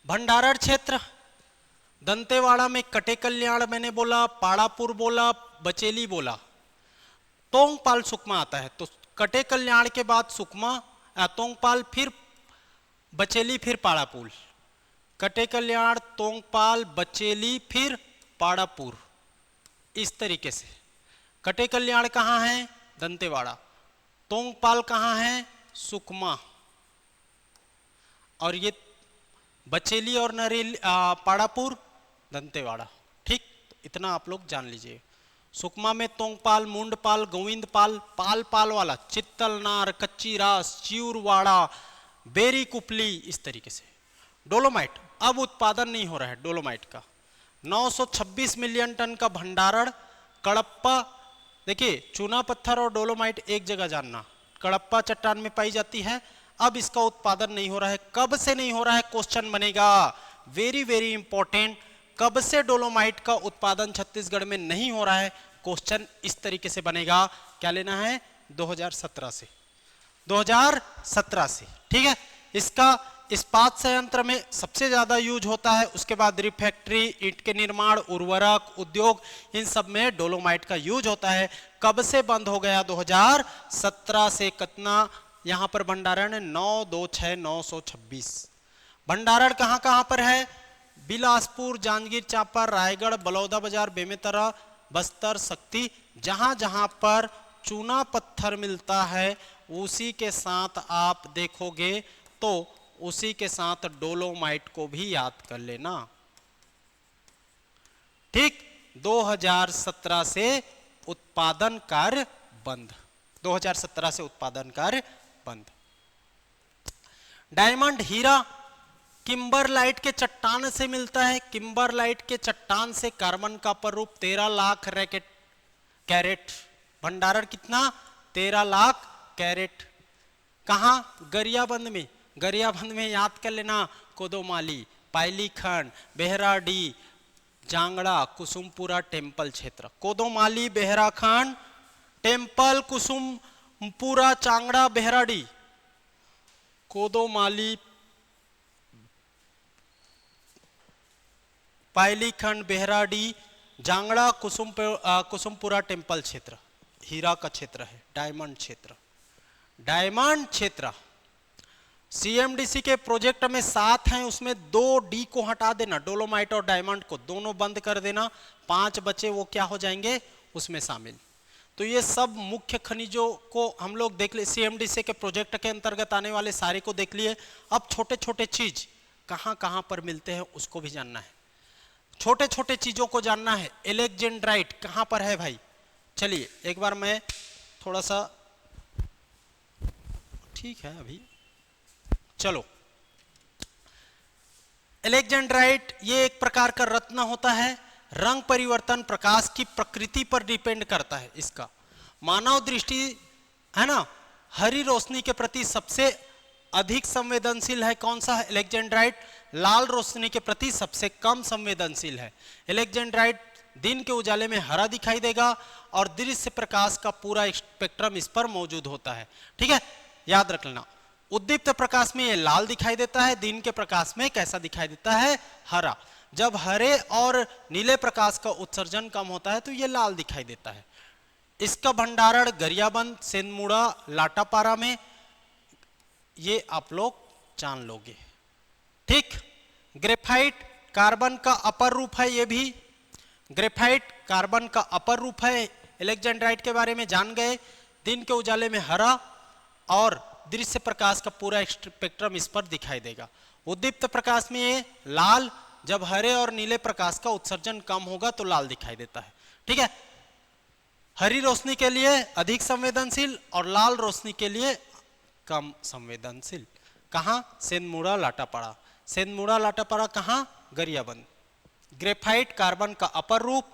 भंडारण क्षेत्र दंतेवाड़ा में कटे कल्याण मैंने बोला, पाड़ापुर बोला, बचेली बोला, तोंगपाल सुकमा आता है। तो कटे कल्याण के बाद सुकमा, तोंगपाल, फिर बचेली, फिर पाड़ापुर, कटे कल्याण, तोंगपाल, बचेली, फिर पाड़ापुर, इस तरीके से। कटे कल्याण कहाँ है, दंतेवाड़ा, तोंगपाल कहाँ है, सुकमा, और ये बचेली और नरेली पाड़ापुर, दंतेवाड़ा। ठीक, तो इतना आप लोग जान लीजिए। सुकमा में तोंगपाल, मुंडपाल, गोविंदपाल, पाल वाला, चित्तलनार, कच्ची रास, चिउरवाड़ा, बेरी कुपली, इस तरीके से। डोलोमाइट अब उत्पादन नहीं हो रहा है डोलोमाइट का, 926 मिलियन टन का भंडारण। कड़प्पा, देखिए चूना पत्थर और डोलोमाइट एक जगह जानना, कड़प्पा चट्टान में पाई जाती है। अब इसका उत्पादन नहीं हो रहा है, कब से नहीं हो रहा है, क्वेश्चन बनेगा, वेरी वेरी इंपॉर्टेंट। कब से डोलोमाइट का उत्पादन छत्तीसगढ़ में नहीं हो रहा है, क्वेश्चन इस तरीके से बनेगा। क्या लेना है, 2017 से, 2017 से। ठीक है, इसका इस्पात संयंत्र में सबसे ज्यादा यूज होता है, उसके बाद रिफैक्ट्री, ईंट के निर्माण, उर्वरक, उद्योग, इन सब में डोलोमाइट का यूज होता है। कब से बंद हो गया, 2017 से। कितना यहां पर भंडारण है, 926। भंडारण कहां कहां पर है, बिलासपुर, जांजगीर चांपा, रायगढ़, बलौदा बाजार, बेमेतरा, बस्तर, शक्ति। जहां जहां पर चूना पत्थर मिलता है उसी के साथ आप देखोगे तो उसी के साथ डोलोमाइट को भी याद कर लेना। ठीक, 2017 से उत्पादन कार्य बंद, 2017 से उत्पादन कार्य बंद। डायमंड, हीरा किम्बरलाइट के चट्टान से मिलता है। किम्बरलाइट के चट्टान से कार्बन का प्ररूप 13 लाख कैरेट। भंडारण कितना, 13 लाख कैरेट। कहां, गरियाबंद में। गरियाबंद में याद कर लेना, कोदोमाली, पायलीखंड, बेहराडी, जांगड़ा, कुसुमपुरा टेम्पल क्षेत्र। कोदोमाली, बेहराखंड, टेम्पल, कुसुमपुरा, चांगड़ा, बेहराडी, कोदोमाली, पायलीखंड, बेहराडी, जांगड़ा, कुसुमपुरा टेम्पल क्षेत्र हीरा का क्षेत्र है। डायमंड क्षेत्र, डायमंड क्षेत्र CMDC के प्रोजेक्ट में 7 हैं, उसमें 2 D को हटा देना, डोलोमाइट और डायमंड को दोनों बंद कर देना, 5 बचे वो क्या हो जाएंगे उसमें शामिल। तो ये सब मुख्य खनिजों को हम लोग देख ले, CMDC के प्रोजेक्ट के अंतर्गत आने वाले सारे को देख लिए। अब छोटे छोटे चीज कहां कहां पर मिलते हैं उसको भी जानना है, छोटे छोटे चीजों को जानना है। एलेक्जेंड्राइट कहां पर है भाई, चलिए एक बार मैं थोड़ा सा, ठीक है अभी चलो। एलेक्जेंड्राइट ये एक प्रकार का रत्न होता है, रंग परिवर्तन प्रकाश की प्रकृति पर डिपेंड करता है। इसका मानव दृष्टि है ना, हरी रोशनी के प्रति सबसे अधिक संवेदनशील है। कौन सा है, एलेक्जेंड्राइट। लाल रोशनी के प्रति सबसे कम संवेदनशील है। एलेक्जेंड्राइट दिन के उजाले में हरा दिखाई देगा और दृश्य प्रकाश का पूरा स्पेक्ट्रम इस पर मौजूद होता है। ठीक है, याद रख लेना। उद्दीप्त प्रकाश में ये लाल दिखाई देता है, दिन के प्रकाश में कैसा दिखाई देता है, हरा। जब हरे और नीले प्रकाश का उत्सर्जन कम होता है तो ये लाल दिखाई देता है। इसका भंडारण गरियाबंद, सेंधमुड़ा, लाटापारा में, ये आप लोग जान लोगे। ठीक, ग्रेफाइट कार्बन का अपर रूप है, ये भी ग्रेफाइट कार्बन का अपर रूप है। एलेक्जेंड्राइट के बारे में जान गए, दिन के उजाले में हरा और दृश्य प्रकाश का पूरा स्पेक्ट्रम इस पर दिखाई देगा। उद्दीप्त प्रकाश में ये लाल, जब हरे और नीले प्रकाश का उत्सर्जन कम होगा तो लाल दिखाई देता है। ठीक है, हरी रोशनी के लिए अधिक संवेदनशील और लाल रोशनी के लिए कम संवेदनशील। कहाँ, सेंधमुड़ा, लाटापाड़ा। सेंधमुड़ा, लाटापाड़ा कहाँ, गरियाबंद। ग्रेफाइट कार्बन का अपर रूप,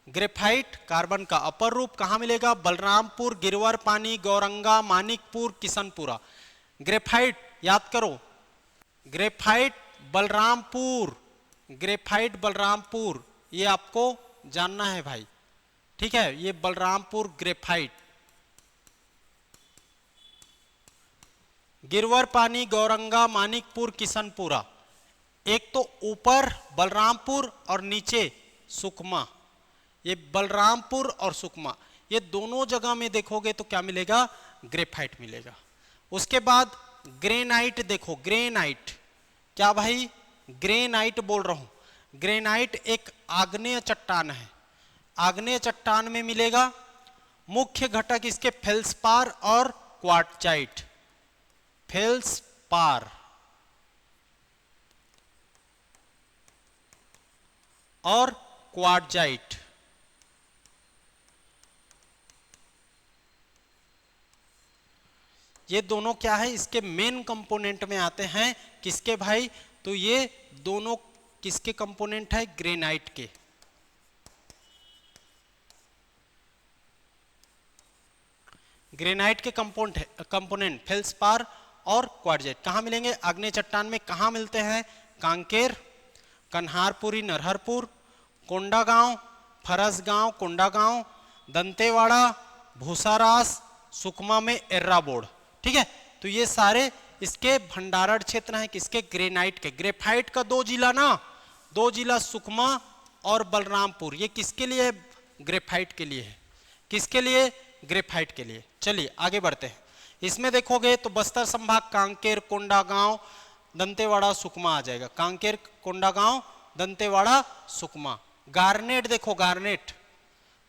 ग्रेफाइट कार्बन का अपर रूप कहाँ मिलेगा, बलरामपुर, गिरवर पानी, गौरंगा, मानिकपुर, किशनपुरा। ग्रेफाइट याद करो, ग्रेफाइट बलरामपुर, ग्रेफाइट बलरामपुर, ये आपको जानना है भाई। ठीक है, ये बलरामपुर ग्रेफाइट। गिरवर पानी, गौरंगा, मानिकपुर, किशनपुरा। एक तो ऊपर बलरामपुर और नीचे सुकमा, ये बलरामपुर और सुकमा, ये दोनों जगह में देखोगे तो क्या मिलेगा, ग्रेफाइट मिलेगा। उसके बाद ग्रेनाइट देखो, ग्रेनाइट क्या भाई, ग्रेनाइट बोल रहा हूं। ग्रेनाइट एक आग्नेय चट्टान है, आग्नेय चट्टान में मिलेगा। मुख्य घटक इसके फेल्सपार और क्वार्टजाइट। फेल्सपार और क्वार्टजाइट, ये दोनों क्या है, इसके मेन कंपोनेंट में आते हैं। किसके भाई, तो ये दोनों किसके कंपोनेंट है, ग्रेनाइट के। ग्रेनाइट के कंपोनेंट फेल्सपार और क्वार्टजाइट कहाँ मिलेंगे, आग्नेय चट्टान में। कहाँ मिलते हैं, कांकेर, कन्हारपुरी, नरहरपुर, कोंडागांव, फरसगांव, कोंडागांव, दंतेवाड़ा, भूसारास, सुकमा में एर्राबोर्ड। ठीक है, तो ये सारे इसके भंडारण क्षेत्र हैं, किसके, ग्रेनाइट के। ग्रेफाइट का दो जिला ना, दो जिला सुकमा और बलरामपुर, ये किसके लिए, ग्रेफाइट के लिए है। किसके लिए, ग्रेफाइट के लिए। चलिए आगे बढ़ते हैं। इसमें देखोगे तो बस्तर संभाग, कांकेर, कोंडागांव, दंतेवाड़ा, सुकमा आ जाएगा। कांकेर, कोंडागांव, दंतेवाड़ा, सुकमा। गार्नेट देखो, गार्नेट,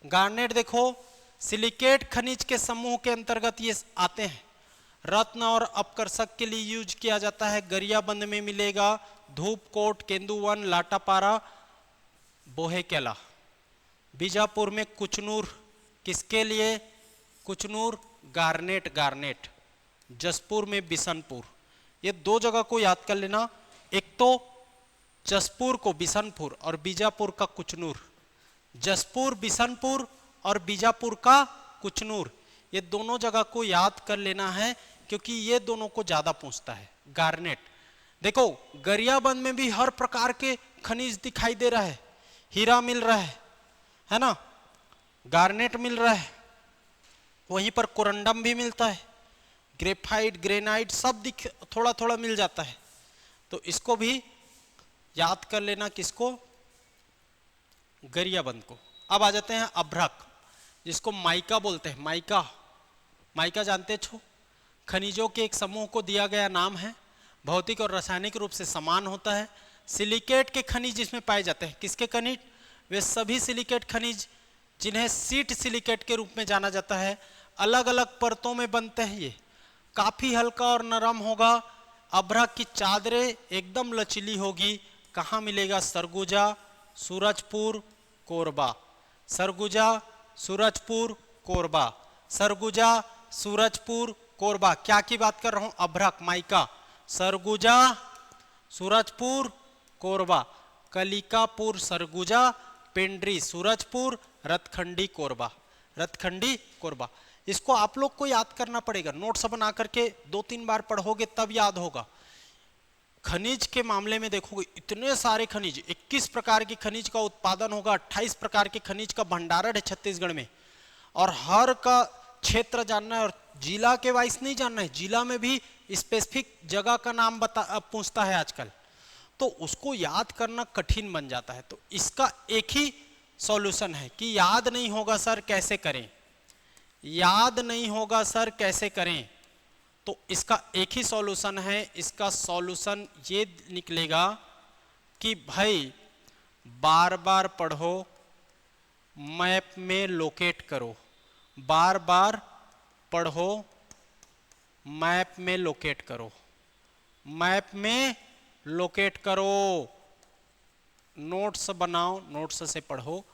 गार्नेट देखो, सिलिकेट खनिज के समूह के अंतर्गत ये आते हैं। रत्न और अपकर्षक के लिए यूज किया जाता है। गरियाबंद में मिलेगा, धूपकोट, केंदुवन, लाटापारा, बोहेकेला। बीजापुर में कुचनूर, किसके लिए, कुचनूर, गार्नेट, गार्नेट। जसपुर में बिशनपुर। ये दो जगह को याद कर लेना, एक तो जसपुर को बिशनपुर और बीजापुर का कुचनूर। जसपुर, बिशनपुर और बीजापुर का कुचनूर, ये दोनों जगह को याद कर लेना है क्योंकि ये दोनों को ज्यादा पूछता है। गार्नेट देखो, गरियाबंद में भी हर प्रकार के खनिज दिखाई दे रहा है। हीरा मिल रहा है ना, गार्नेट मिल रहा है, वहीं पर कोरंडम भी मिलता है, ग्रेफाइट, ग्रेनाइट सब थोड़ा थोड़ा मिल जाता है। तो इसको भी याद कर लेना, किसको, गरियाबंद को। अब आ जाते हैं अभ्रक, जिसको माइका बोलते हैं। माइका, माइका जानते छो, खनिजों के एक समूह को दिया गया नाम है, भौतिक और रासायनिक रूप से समान होता है। सिलिकेट के खनिज इसमें पाए जाते हैं। किसके खनिज, वे सभी सिलिकेट खनिज जिन्हें सीट सिलिकेट के रूप में जाना जाता है, अलग अलग परतों में बनते हैं। ये काफी हल्का और नरम होगा। अभ्रक की चादरें एकदम लचीली होगी। कहाँ मिलेगा, सरगुजा, सूरजपुर, कोरबा। सरगुजा, सूरजपुर, कोरबा। सरगुजा, सूरजपुर, कोरबा। क्या की बात कर रहा हूं, अभ्रक, माइका। सरगुजा, सूरजपुर, कोरबा। कलिकापुर, सरगुजा, पेंड्री, सूरजपुर, रतखंडी, कोरबा। रतखंडी, कोरबा। इसको आप लोग को याद करना पड़ेगा, नोट्स बना करके 2-3 बार पढ़ोगे तब याद होगा। खनिज के मामले में देखोगे इतने सारे खनिज, 21 प्रकार के खनिज का उत्पादन होगा, 28 प्रकार के खनिज का भंडारण है छत्तीसगढ़ में, और हर का क्षेत्र जानना है और जिला के वाइज नहीं जानना है, जिला में भी स्पेसिफिक जगह का नाम पूछता है आजकल, तो उसको याद करना कठिन बन जाता है। तो इसका एक ही सॉल्यूशन है कि याद नहीं होगा सर कैसे करें, याद नहीं होगा सर कैसे करें, तो इसका एक ही सॉल्यूशन है। इसका सॉल्यूशन ये निकलेगा कि भाई बार बार पढ़ो, मैप में लोकेट करो, बार बार पढ़ो, मैप में लोकेट करो, मैप में लोकेट करो, नोट्स बनाओ, नोट्स से पढ़ो,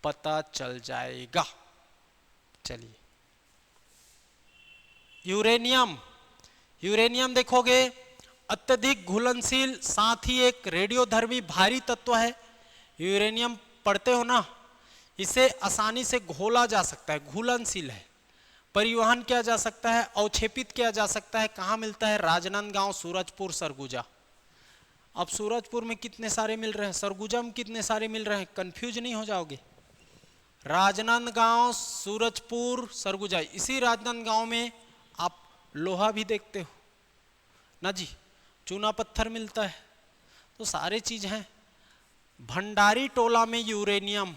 पता चल जाएगा। चलिए यूरेनियम, यूरेनियम देखोगे अत्यधिक घुलनशील, साथ ही एक रेडियोधर्मी भारी तत्व है। यूरेनियम पढ़ते हो ना, इसे आसानी से घोला जा सकता है, घुलनशील है, परिवहन किया जा सकता है, अवक्षेपित किया जा सकता है। कहाँ मिलता है? राजनांदगांव, सूरजपुर, सरगुजा। अब सूरजपुर में कितने सारे मिल रहे हैं, सरगुजा में कितने सारे मिल रहे हैं, कंफ्यूज नहीं हो जाओगे। राजनांदगांव, सूरजपुर, सरगुजा, इसी राजनांदगांव में आप लोहा भी देखते हो ना जी, चूना पत्थर मिलता है, तो सारे चीज हैं। भंडारी टोला में यूरेनियम,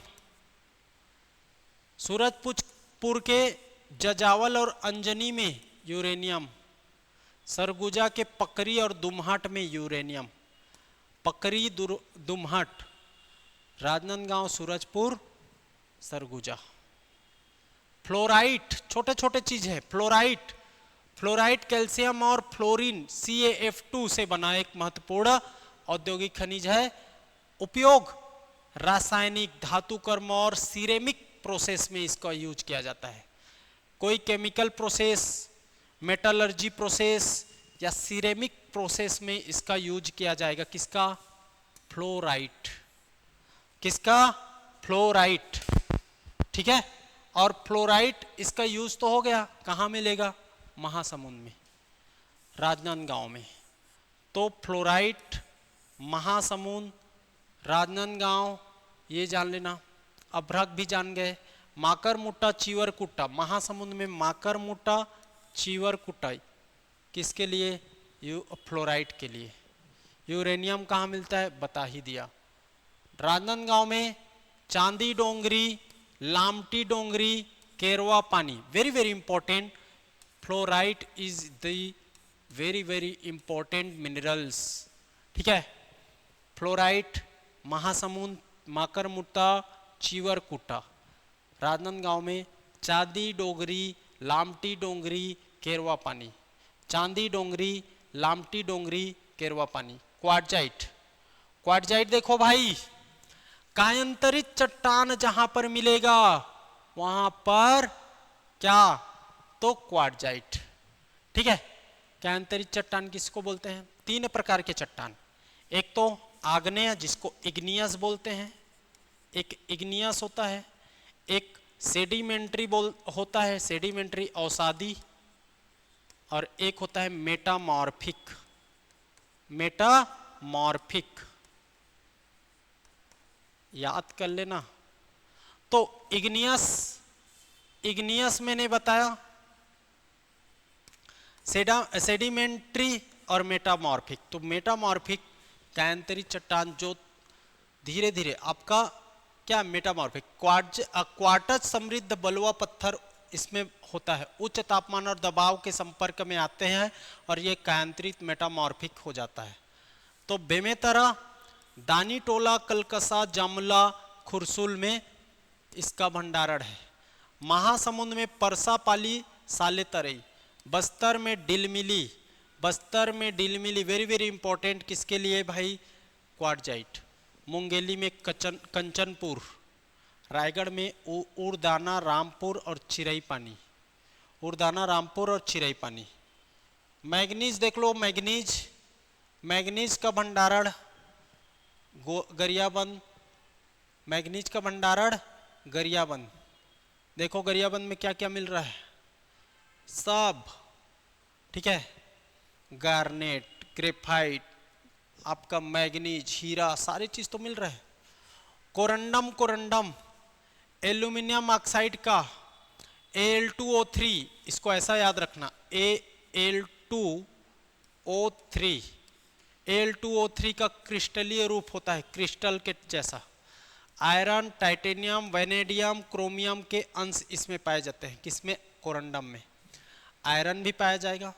सूरजपुर के जजावल और अंजनी में यूरेनियम, सरगुजा के पकरी और दुम्हाट में यूरेनियम, पकरी दुम्हाट, राजनांदगांव, सूरजपुर, सरगुजा। फ्लोराइट, छोटे छोटे चीज है, फ्लोराइट, फ्लोराइट कैल्शियम और फ्लोरीन CaF2 से बना एक महत्वपूर्ण औद्योगिक खनिज है। उपयोग रासायनिक, धातु कर्म और सिरेमिक प्रोसेस में इसका यूज किया जाता है। कोई केमिकल प्रोसेस, मेटलर्जी प्रोसेस या सिरेमिक प्रोसेस में इसका यूज किया जाएगा। किसका? फ्लोराइट, किसका? फ्लोराइट, ठीक है। और फ्लोराइट इसका यूज तो हो गया, कहाँ मिलेगा? महासमुंद में, राजनांदगांव में। तो फ्लोराइट, महासमुंद, राजनांदगांव, ये जान लेना। अभ्रक भी जान गए। माकरमुट्टा, चीवरकुट्टा, महासमुंद में माकरमुट्टा, चीवरकुट्टा, किसके लिए? फ्लोराइट के लिए। यूरेनियम कहाँ मिलता है? बता ही दिया। राजनांदगांव में चांदी डोंगरी, लामटी डोंगरी, केरवा पानी, very very important. Fluorite is the very very important minerals, ठीक है। फ्लोराइट, महासमुंद, माकरमुट्टा, चीवरकुट्टा, राजनांदगांव में चांदी डोंगरी, लामटी डोंगरी, केरवा पानी, चांदी डोंगरी, लामटी डोंगरी, केरवा पानी। क्वार्टजाइट, क्वार्टजाइट देखो भाई, कायांतरित चट्टान जहां पर मिलेगा वहां पर क्या? तो क्वार्टजाइट, ठीक है। कायांतरित चट्टान किसको बोलते हैं? 3 प्रकार के चट्टान, एक तो आग्नेय जिसको इग्नियस बोलते हैं, एक इग्नियस होता है, एक सेडिमेंट्री होता है, सेडिमेंट्री अवसादी, और एक होता है मेटामॉर्फिक, मेटामॉर्फिक, याद कर लेना। तो इग्नियस, इग्नियस मैंने बताया, सेडिमेंट्री और मेटामॉर्फिक। तो मेटामॉर्फिक कायांतरित चट्टान जो धीरे धीरे आपका क्या? मेटामॉर्फिक, क्वार्टज समृद्ध बलुआ पत्थर इसमें होता है, उच्च तापमान और दबाव के संपर्क में आते हैं और ये कायांतरित मेटामॉर्फिक हो जाता है। तो बेमेतरा, दानी टोला, कलकसा, जामुला, खुरसुल में इसका भंडारण है। महासमुंद में परसापाली, सालेतरई, बस्तर में डिलमिली, बस्तर में डिलमिली, वेरी वेरी इंपॉर्टेंट, किसके लिए भाई? क्वार्टजाइट। मुंगेली में कंचनपुर, रायगढ़ में उड़दाना, रामपुर और चिरई पानी, उड़दाना, रामपुर और चिरई पानी। मैग्नीज देख लो, मैग्नीज, मैग्नीज का भंडारण गरियाबंद, मैग्नीज का भंडारण गरियाबंद। देखो गरियाबंद में क्या क्या मिल रहा है, सब, ठीक है। गार्नेट, ग्रेफाइट, आपका मैग्नीज, हीरा, सारी चीज तो मिल रहा है। कोरंडम, कोरंडम एल्यूमिनियम ऑक्साइड का Al2O3, इसको ऐसा याद रखना, Al2O3, Al2O3 का क्रिस्टलीय रूप होता है, क्रिस्टल के जैसा। आयरन, टाइटेनियम, वेनेडियम, क्रोमियम के अंश इसमें पाए जाते हैं। किसमें? कोरंडम में। आयरन भी पाया जाएगा,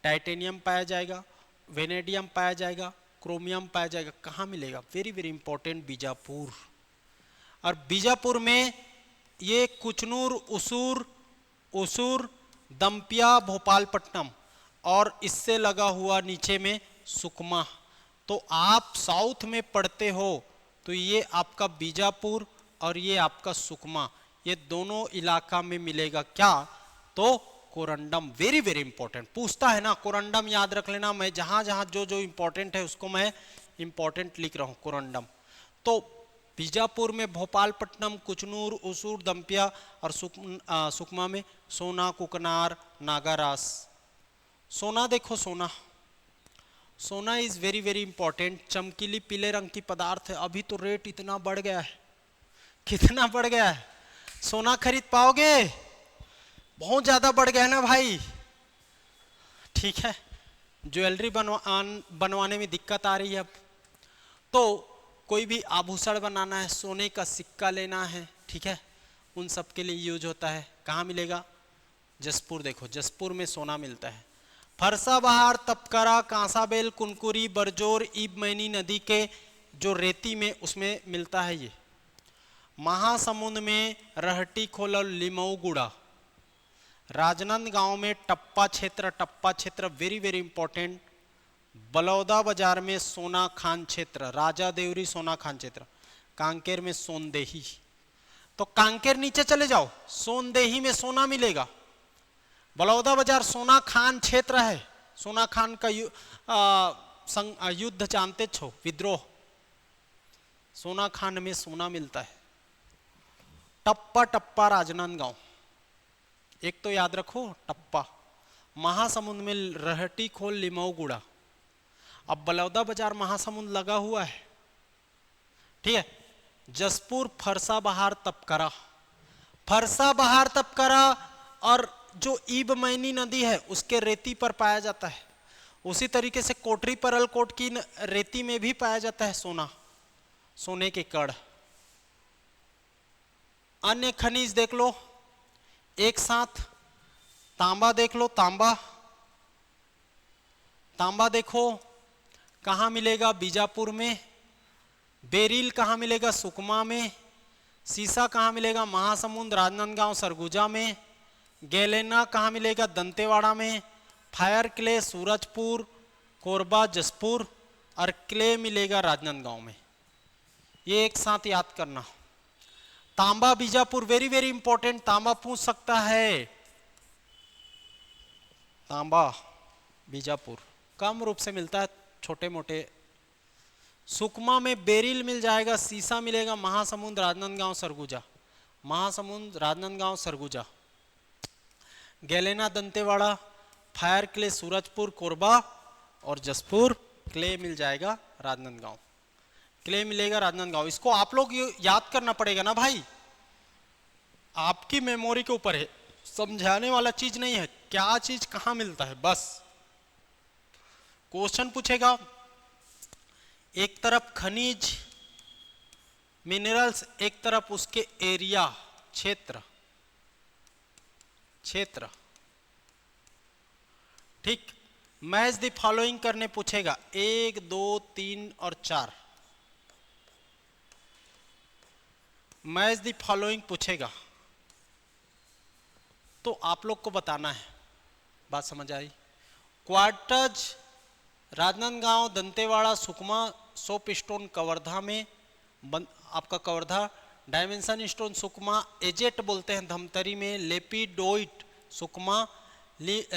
टाइटेनियम पाया जाएगा, वेनेडियम पाया जाएगा, क्रोमियम पाया जाएगा। कहाँ मिलेगा? Very very important, Bijapur. और बीजापुर में ये कुचनूर, उसूर, उसूर, दंपिया, भोपालपट्टनम, और इससे लगा हुआ नीचे में सुकमा। तो आप साउथ में पढ़ते हो तो ये आपका बीजापुर और ये आपका सुकमा, ये दोनों इलाका में मिलेगा। क्या? तो कोरंडम। वेरी वेरी इंपॉर्टेंट, पूछता है ना, कोरंडम याद रख लेना। मैं जहां जहां जो जो इंपॉर्टेंट है उसको मैं इंपॉर्टेंट लिख रहा हूं, कोरंडम। तो बीजापुर में भोपालपट्टनम, कुचनूर, उसूर, दंपिया, और सुकमा में सोना, कुकनार, नागारास। सोना देखो, सोना, सोना इज वेरी वेरी इंपॉर्टेंट। चमकीली पीले रंग की पदार्थ है। अभी तो रेट इतना बढ़ गया है, कितना बढ़ गया है? सोना खरीद पाओगे? बहुत ज्यादा बढ़ गया है ना भाई। ठीक है, ज्वेलरी बनवाने में दिक्कत आ रही है अब। तो कोई भी आभूषण बनाना है, सोने का सिक्का लेना है, ठीक है, उन सब के लिए यूज होता है। कहाँ मिलेगा? जसपुर। देखो, जसपुर में सोना मिलता है। फरसा बहार, तपकरा, कांसाबेल, कुनकुरी, बरजोर, ईबमैनी नदी के जो रेती में उसमें मिलता है ये। महासमुंद में रहटी खोल और लिमऊगुड़ा। राजनांदगांव में टप्पा क्षेत्र, टप्पा क्षेत्र वेरी वेरी इंपॉर्टेंट। बलौदा बाजार में सोना खान क्षेत्र, राजा देवरी सोना खान क्षेत्र। कांकेर में सोनदेही। तो कांकेर नीचे चले जाओ, सोनदेही में सोना मिलेगा। बलौदा बाजार सोना खान क्षेत्र है। सोना खान का युद्ध जानते छो, विद्रोह। सोना खान में सोना मिलता है। टप्पा, टप्पा राजनांदगांव, एक तो याद रखो टप्पा। महासमुंद में रहटी खोल, लिमऊगुड़ा। अब बलौदा बाजार महासमुंद लगा हुआ है, ठीक है। जसपुर, फरसा बहार, तपकरा। फरसा बहार, तपकरा और जो ईबमैनी नदी है उसके रेती पर पाया जाता है। उसी तरीके से कोटरी परलकोट की रेती में भी पाया जाता है सोना, सोने के कड़। अन्य खनिज देख लो एक साथ। तांबा देख लो, तांबा, तांबा देखो कहाँ मिलेगा? बीजापुर में। बेरिल कहाँ मिलेगा? सुकमा में। सीसा कहाँ मिलेगा? महासमुंद, राजनांदगांव, सरगुजा में। गैलेना कहाँ मिलेगा? दंतेवाड़ा में। फायर क्ले सूरजपुर, कोरबा, जसपुर, और क्ले मिलेगा राजनांदगांव में। ये एक साथ याद करना। तांबा बीजापुर, वेरी वेरी इंपॉर्टेंट, तांबा पूछ सकता है। तांबा बीजापुर कम रूप से मिलता है, छोटे मोटे। सुकमा में बेरिल मिल जाएगा, सीसा मिलेगा। Mahasamund, Rajnandgaon, Surguja. Mahasamund, Rajnandgaon, Surguja. Galena, Dantewada. Fire clay Surajpur, Korba, और जसपुर। क्ले मिल जाएगा राजनांदगांव, क्ले मिलेगा राजनांदगांव। इसको आप लोग याद करना पड़ेगा ना भाई, आपकी मेमोरी के ऊपर है, समझाने वाला चीज नहीं है, क्या चीज कहां मिलता है बस। क्वेश्चन पूछेगा, एक तरफ खनिज मिनरल्स, एक तरफ उसके एरिया, क्षेत्र, क्षेत्र, ठीक। मैच द फॉलोइंग करने पूछेगा, 1, 2, 3 और 4। मैच द फॉलोइंग पूछेगा तो आप लोग को बताना है। बात समझ आई? Quartz Rajnandgaon, Dantewada, Sukma, soap stone Kawardha में, आपका Kawardha. Dimension stone Sukma, agate बोलते हैं धमतरी में। Lepidolite Sukma,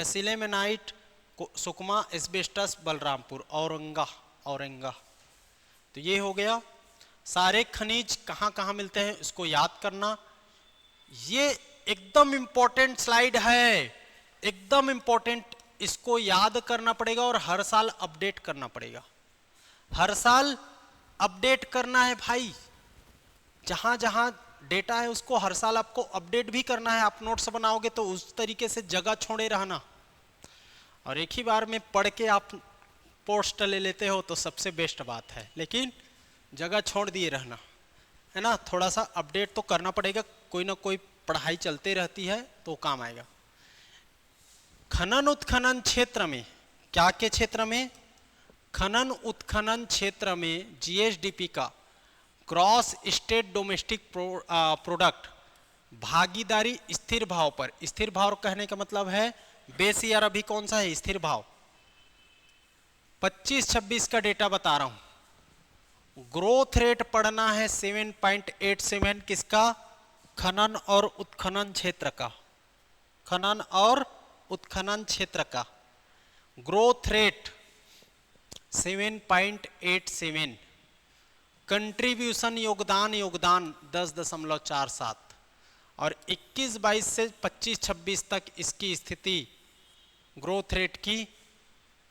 sillimanite Sukma, asbestos Balrampur, Auranga, Auranga. तो ये हो गया। सारे खनिज कहाँ कहाँ मिलते हैं इसको याद करना। ये एकदम इंपॉर्टेंट स्लाइड है, एकदम इंपॉर्टेंट, इसको याद करना पड़ेगा और हर साल अपडेट करना पड़ेगा। हर साल अपडेट करना है भाई, जहां जहां डेटा है उसको हर साल आपको अपडेट भी करना है। आप नोट्स बनाओगे तो उस तरीके से जगह छोड़े रहना, और एक ही बार में पढ़ के आप पोस्ट ले लेते हो तो सबसे बेस्ट बात है, लेकिन जगह छोड़ दिए रहना, है ना। थोड़ा सा अपडेट तो करना पड़ेगा, कोई ना कोई पढ़ाई चलते रहती है तो काम आएगा। खनन उत्खनन क्षेत्र में, क्या के क्षेत्र में, खनन उत्खनन क्षेत्र में जीएसडीपी का ग्रॉस स्टेट डोमेस्टिक प्रोडक्ट भागीदारी स्थिर भाव पर, स्थिर भाव कहने का मतलब है बेस ईयर अभी कौन सा है, स्थिर भाव 25-26 का डेटा बता रहा हूं। ग्रोथ रेट पढ़ना है 7.87 किसका, खनन और उत्खनन क्षेत्र का, खनन और उत्खनन क्षेत्र का ग्रोथ रेट 7.87, कंट्रीब्यूशन योगदान 10.47, और 21-22 से 25-26 तक इसकी स्थिति ग्रोथ रेट की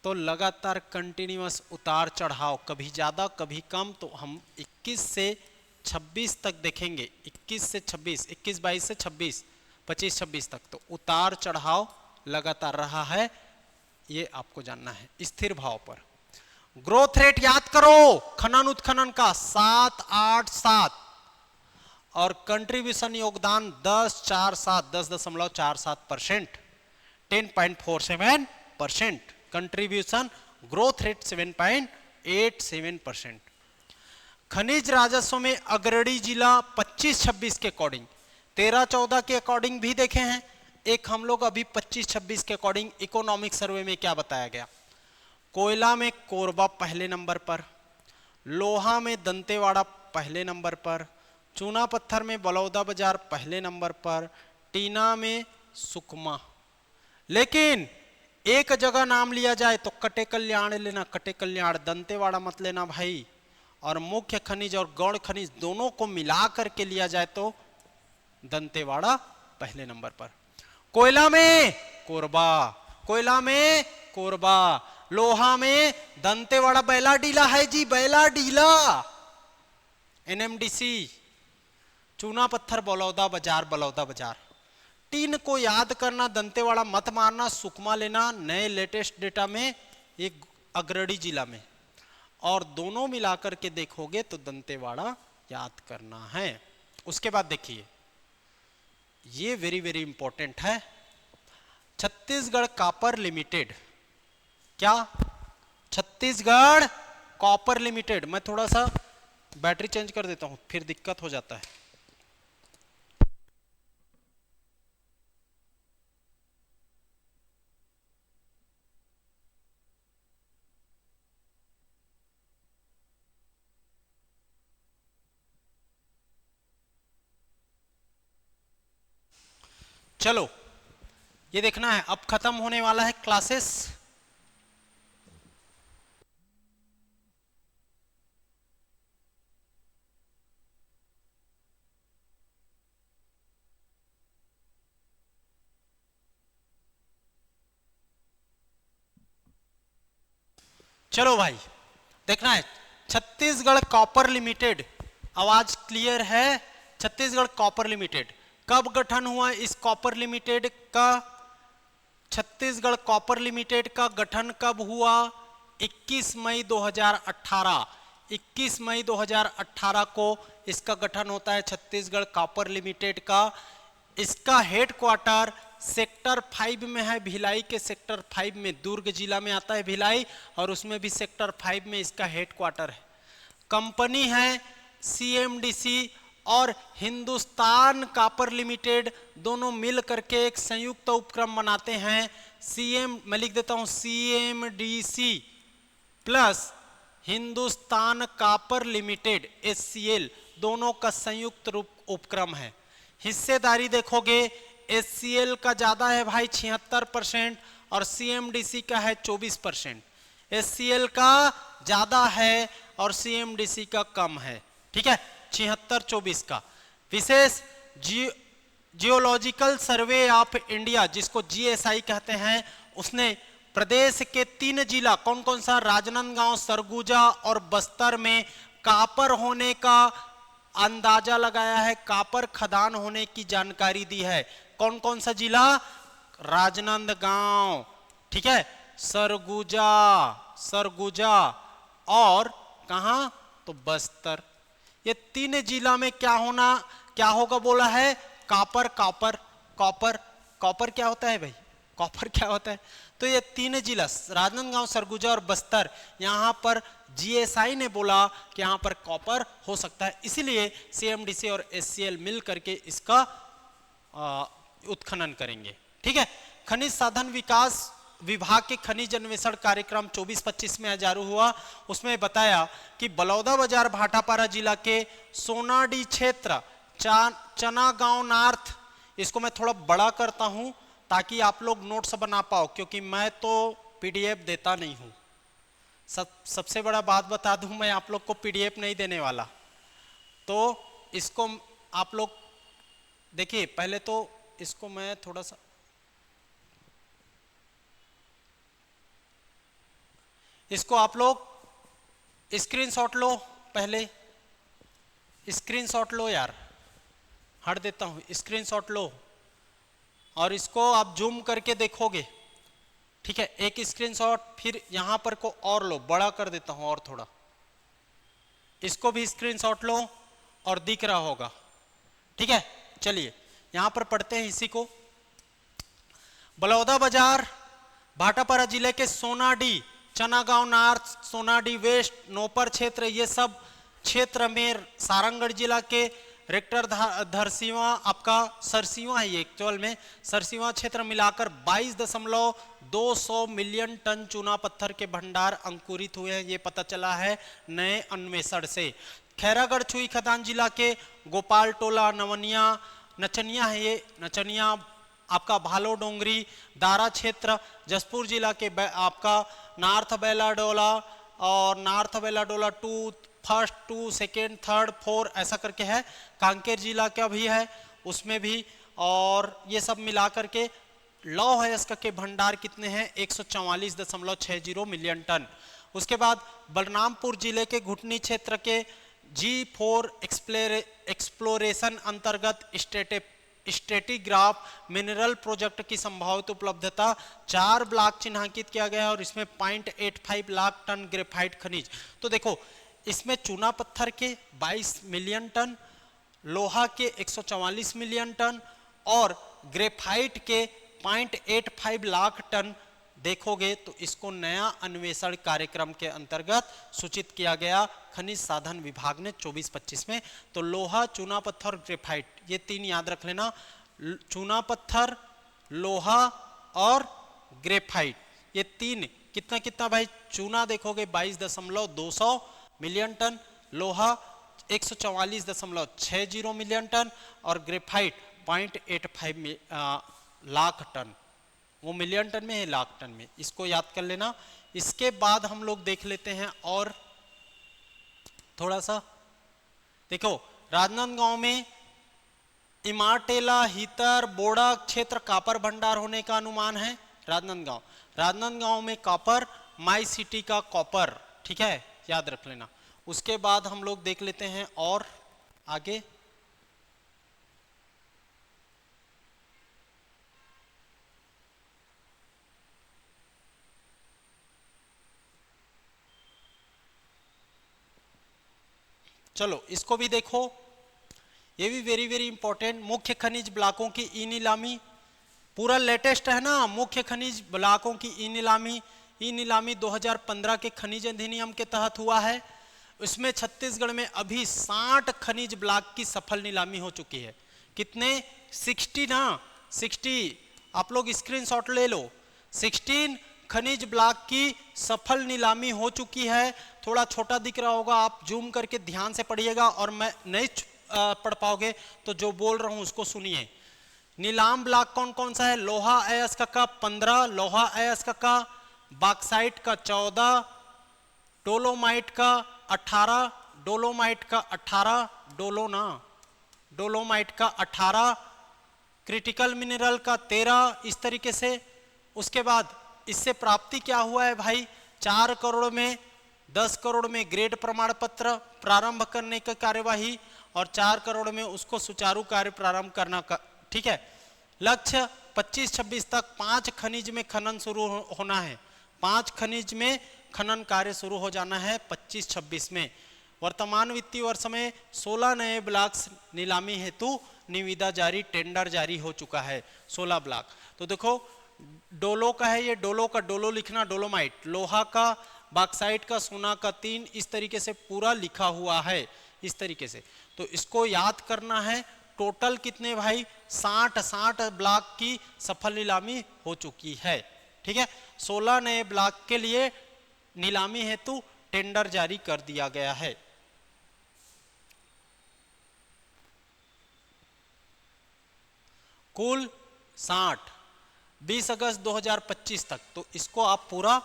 तो लगातार कंटिन्यूअस उतार चढ़ाव, कभी ज़्यादा कभी कम। तो हम 21 से 26 तक देखेंगे, 21 से 26, 21-22 से 26, 25-26 तक तो उतार चढ़ाव लगातार रहा है, ये आपको जानना है। स्थिर भाव पर ग्रोथ रेट याद करो खनन उत्खनन का 7.87, और कंट्रीब्यूशन योगदान 10.47%, 10.47%, कंट्रीब्यूशन ग्रोथ रेट 7.87%। खनिज राजस्व में अग्रणी जिला 25-26 के अकॉर्डिंग, 13-14 के अकॉर्डिंग भी देखे हैं, एक हम लोग अभी 25-26 के अकॉर्डिंग इकोनॉमिक सर्वे में क्या बताया गया। कोयला में कोरबा पहले नंबर पर, लोहा में दंतेवाड़ा पहले नंबर पर, चूना पत्थर में बलौदा बाजार पहले नंबर पर, टीना में सुकमा। लेकिन एक जगह नाम लिया जाए तो कटे कल्याण लेना, कटे कल्याण, दंतेवाड़ा मत लेना भाई। और मुख्य खनिज और गौण खनिज दोनों को मिला करके लिया जाए तो दंतेवाड़ा पहले नंबर पर। कोयला में कोरबा, कोयला में कोरबा, लोहा में दंतेवाड़ा, बैला डीला है जी, बैला डीला एनएमडीसी, चूना पत्थर बलौदा बाजार, बलौदा बाजार। टीन को याद करना, दंतेवाड़ा मत मारना, सुकमा लेना नए लेटेस्ट डेटा में एक अग्रणी जिला में, और दोनों मिलाकर के देखोगे तो दंतेवाड़ा याद करना है। उसके बाद देखिए, ये वेरी वेरी इंपॉर्टेंट है, छत्तीसगढ़ कॉपर लिमिटेड, क्या, छत्तीसगढ़ कॉपर लिमिटेड। मैं थोड़ा सा बैटरी चेंज कर देता हूं, फिर दिक्कत हो जाता है। चलो ये देखना है, अब खत्म होने वाला है क्लासेस। चलो भाई देखना है, छत्तीसगढ़ कॉपर लिमिटेड, आवाज क्लियर है। छत्तीसगढ़ कॉपर लिमिटेड कब गठन हुआ, इस कॉपर लिमिटेड का, छत्तीसगढ़ कॉपर लिमिटेड का गठन कब हुआ, 21 मई 2018, 21 मई 2018 को इसका गठन होता है छत्तीसगढ़ कॉपर लिमिटेड का। इसका हेडक्वार्टर सेक्टर 5 में है, भिलाई के सेक्टर 5 में, दुर्ग जिला में आता है भिलाई, और उसमें भी सेक्टर 5 में इसका हेडक्वार्टर है। कंपनी है सीएमडीसी और हिंदुस्तान कॉपर लिमिटेड, दोनों मिल करके एक संयुक्त उपक्रम बनाते हैं। मैं लिख देता हूं CMDC plus Hindustan copper limited HCL, दोनों का संयुक्त रूप उपक्रम है। हिस्सेदारी देखोगे एचसीएल का ज्यादा है भाई 76%, और सीएमडीसी का है 24%। एचसीएल का ज्यादा है और सीएमडीसी का कम है, ठीक है, 76-24 का। विशेष जियोलॉजिकल सर्वे ऑफ इंडिया, जिसको जीएसआई कहते हैं, उसने प्रदेश के 3 जिला कौन कौन सा, राजनांदगांव, सरगुजा और बस्तर में कापर होने का अंदाजा लगाया है, कापर खदान होने की जानकारी दी है। कौन कौन सा जिला, राजनांदगांव, ठीक है, सरगुजा और कहां, तो बस्तर। ये 3 जिला में क्या होगा बोला है, कापर। कॉपर क्या होता है भाई, कॉपर क्या होता है, तो ये 3 जिला राजनांदगांव, सरगुजा और बस्तर, यहां पर जीएसआई ने बोला कि यहां पर कॉपर हो सकता है, इसीलिए सीएमडीसी और एससीएल मिल करके इसका उत्खनन करेंगे। ठीक है, खनिज साधन विकास विभाग के खनिज अन्वेषण कार्यक्रम 24-25 में जारी हुआ। उसमें बताया कि बलौदा बाजार भाटापारा जिला के सोनाडी क्षेत्र चना गांव नॉर्थ, इसको मैं थोड़ा बड़ा करता हूं ताकि आप लोग नोट्स बना पाओ, क्योंकि मैं तो पीडीएफ देता नहीं हूं। सबसे बड़ा बात बता दूं, मैं आप लोग को पीडीएफ नहीं देने वाला, तो इसको आप लोग देखिए। पहले तो इसको मैं थोड़ा सा, इसको आप लोग स्क्रीनशॉट लो, पहले स्क्रीनशॉट लो यार, हट देता हूं, स्क्रीनशॉट लो और इसको आप जूम करके देखोगे। ठीक है, एक स्क्रीनशॉट, फिर यहां पर को और लो, बड़ा कर देता हूं और थोड़ा, इसको भी स्क्रीनशॉट लो और दिख रहा होगा। ठीक है, चलिए यहां पर पढ़ते हैं इसी को। बलौदा बाजार भाटापारा जिले के सोनाडी, चनागांव नॉर्थ, सोनाडी वेस्ट, नोपर क्षेत्र, ये सब क्षेत्र में सारंगढ़ जिला के रेक्टर धरसीवा, आपका सरसीवा है ये एक्चुअल में, सरसीवा क्षेत्र मिलाकर 22.200 मिलियन टन चूना पत्थर के भंडार अंकुरित हुए हैं, ये पता चला है नए अन्वेषण से। खैरागढ़ छुई खदान जिला के गोपाल टोला, नचनिया है ये, नचनिया आपका भालो डोंगरी, दारा क्षेत्र, जसपुर जिला के आपका नॉर्थ बेलाडोला और नॉर्थ बेलाडोला 2, फर्स्ट 2, सेकेंड 3, 4 ऐसा करके है। कांकेर जिला का भी है उसमें भी, और ये सब मिला करके लौह अयस्क के भंडार कितने हैं, 144.60 मिलियन टन। उसके बाद बलरामपुर जिले के घुटनी क्षेत्र के G4 एक्सप्लोरेशन अंतर्गत स्ट्रेटिग्राफ मिनरल प्रोजेक्ट की संभावित उपलब्धता 4 ब्लॉक चिन्हांकित किया गया है और इसमें 0.85 लाख टन ग्रेफाइट खनिज। तो देखो इसमें चूना पत्थर के 22 मिलियन टन, लोहा के 144 मिलियन टन और ग्रेफाइट के 0.85 लाख टन देखोगे तो इसको नया अन्वेषण कार्यक्रम के अंतर्गत सूचित किया गया खनिज साधन विभाग ने 24-25 में। तो लोहा, चूना पत्थर, ग्रेफाइट, ये 3 याद रख लेना, चूना पत्थर, लोहा और ग्रेफाइट, ये 3 कितना कितना भाई, चूना देखोगे 22.200 मिलियन टन, लोहा 144.60 मिलियन टन और ग्रेफाइट 0.85 लाख टन। वो मिलियन टन में है, लाख टन में, इसको याद कर लेना। इसके बाद हम लोग देख लेते हैं और थोड़ा सा, देखो राजनांदगांव में इमारटेला, हितर, बोड़ा क्षेत्र कापर भंडार होने का अनुमान है। राजनांदगांव में कापर, माई सिटी का कॉपर, ठीक है, याद रख लेना। उसके बाद हम लोग देख लेते हैं और आगे, चलो इसको भी देखो, ये भी वेरी वेरी इंपॉर्टेंट। मुख्य खनिज ब्लॉकों की ई नीलामी, पूरा लेटेस्ट है ना, मुख्य खनिज ब्लॉकों की ई नीलामी 2015 के खनिज अधिनियम के तहत हुआ है। इसमें छत्तीसगढ़ में अभी 60 खनिज ब्लॉक की सफल नीलामी हो चुकी है। कितने, 60 ना, 60, आप लोग स्क्रीनशॉट ले लो। 16 खनिज ब्लॉक की सफल नीलामी हो चुकी है। थोड़ा छोटा दिख रहा होगा, आप जूम करके ध्यान से पढ़िएगा और मैं नहीं पढ़ पाओगे तो जो बोल रहा हूं उसको सुनिए। नीलाम ब्लॉक कौन कौन सा है, लोहा अयस्क का 15, लोहा अयस्क का, बॉक्साइट का 14, डोलोमाइट का 18, डोलोमाइट का 18, डोलोमाइट का 18, क्रिटिकल मिनरल का 13, इस तरीके से। उसके बाद इससे प्राप्ति क्या हुआ है भाई, 4 करोड़ में 10 करोड़ में ग्रेड प्रमाण पत्र प्रारंभ करने की कार्यवाही और 4 करोड़ में उसको सुचारू कार्य प्रारंभ करना का, ठीक है। लक्ष्य 25-26 तक 5 खनिज में खनन शुरू होना है, 5 खनिज में खनन कार्य शुरू हो जाना है 25-26 में। वर्तमान वित्तीय वर्ष में 16 नए ब्लॉक्स नीलामी हेतु निविदा जारी, टेंडर जारी हो चुका है 16 ब्लॉक। तो देखो डोलो का है, ये डोलो का, डोलो लिखना डोलोमाइट, लोहा का, बॉक्साइट का, सोना का, 3 इस तरीके से पूरा लिखा हुआ है इस तरीके से। तो इसको याद करना है। टोटल कितने भाई, 60 ब्लॉक की सफल नीलामी हो चुकी है, ठीक है। 16 नए ब्लॉक के लिए नीलामी हेतु टेंडर जारी कर दिया गया है। कुल 60, 20 अगस्त 2025 तक। तो इसको आप पूरा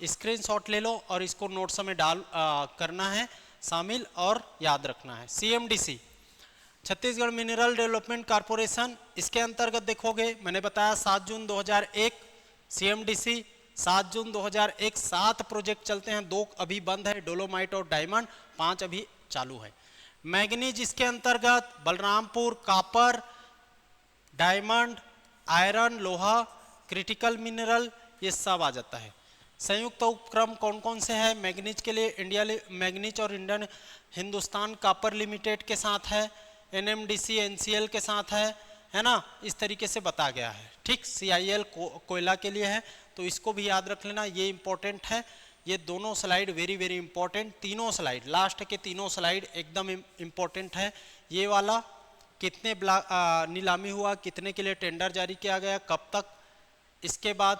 स्क्रीनशॉट ले लो और इसको नोट्स में करना है शामिल और याद रखना है। CMDC Chhattisgarh mineral development corporation, इसके अंतर्गत देखोगे मैंने बताया 7 जून 2001 सीएमडीसी, 7 जून 2001 7 प्रोजेक्ट चलते हैं, 2 अभी बंद है, डोलोमाइट और डायमंड, 5 अभी चालू है। मैग्नीज इसके अंतर्गत बलरामपुर, कॉपर, डायमंड, आयरन, लोहा, क्रिटिकल मिनरल, ये सब आ जाता है। संयुक्त उपक्रम कौन कौन से हैं मैग्नीज के लिए, इंडिया मैग्नीज और इंडियन हिंदुस्तान कॉपर लिमिटेड के साथ है, एनएमडीसी एनसीएल के साथ है ना, इस तरीके से बता गया है, ठीक। सीआईएल कोयला के लिए है, तो इसको भी याद रख लेना, ये इंपॉर्टेंट है। ये दोनों स्लाइड वेरी वेरी इंपॉर्टेंट, तीनों स्लाइड, लास्ट के तीनों स्लाइड एकदम इंपॉर्टेंट है। ये वाला कितने नीलामी हुआ, कितने के लिए टेंडर जारी किया गया, कब तक, इसके बाद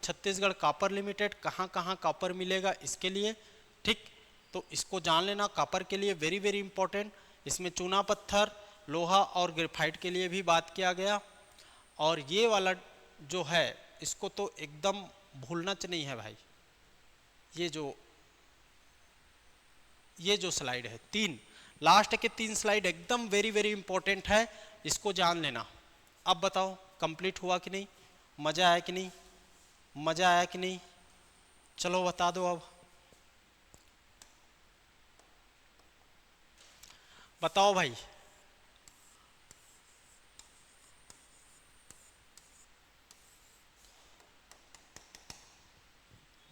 छत्तीसगढ़ कॉपर लिमिटेड कहाँ कहाँ कॉपर मिलेगा इसके लिए, ठीक। तो इसको जान लेना, कॉपर के लिए वेरी वेरी इंपॉर्टेंट। इसमें चूना पत्थर, लोहा और ग्रेफाइट के लिए भी बात किया गया। और ये वाला जो है इसको तो एकदम भूलना नहीं है भाई, ये जो स्लाइड है 3, लास्ट के 3 स्लाइड एकदम वेरी वेरी इंपॉर्टेंट है, इसको जान लेना। अब बताओ कंप्लीट हुआ कि नहीं, मजा आया कि नहीं, मजा आया कि नहीं, चलो बता दो अब बताओ भाई।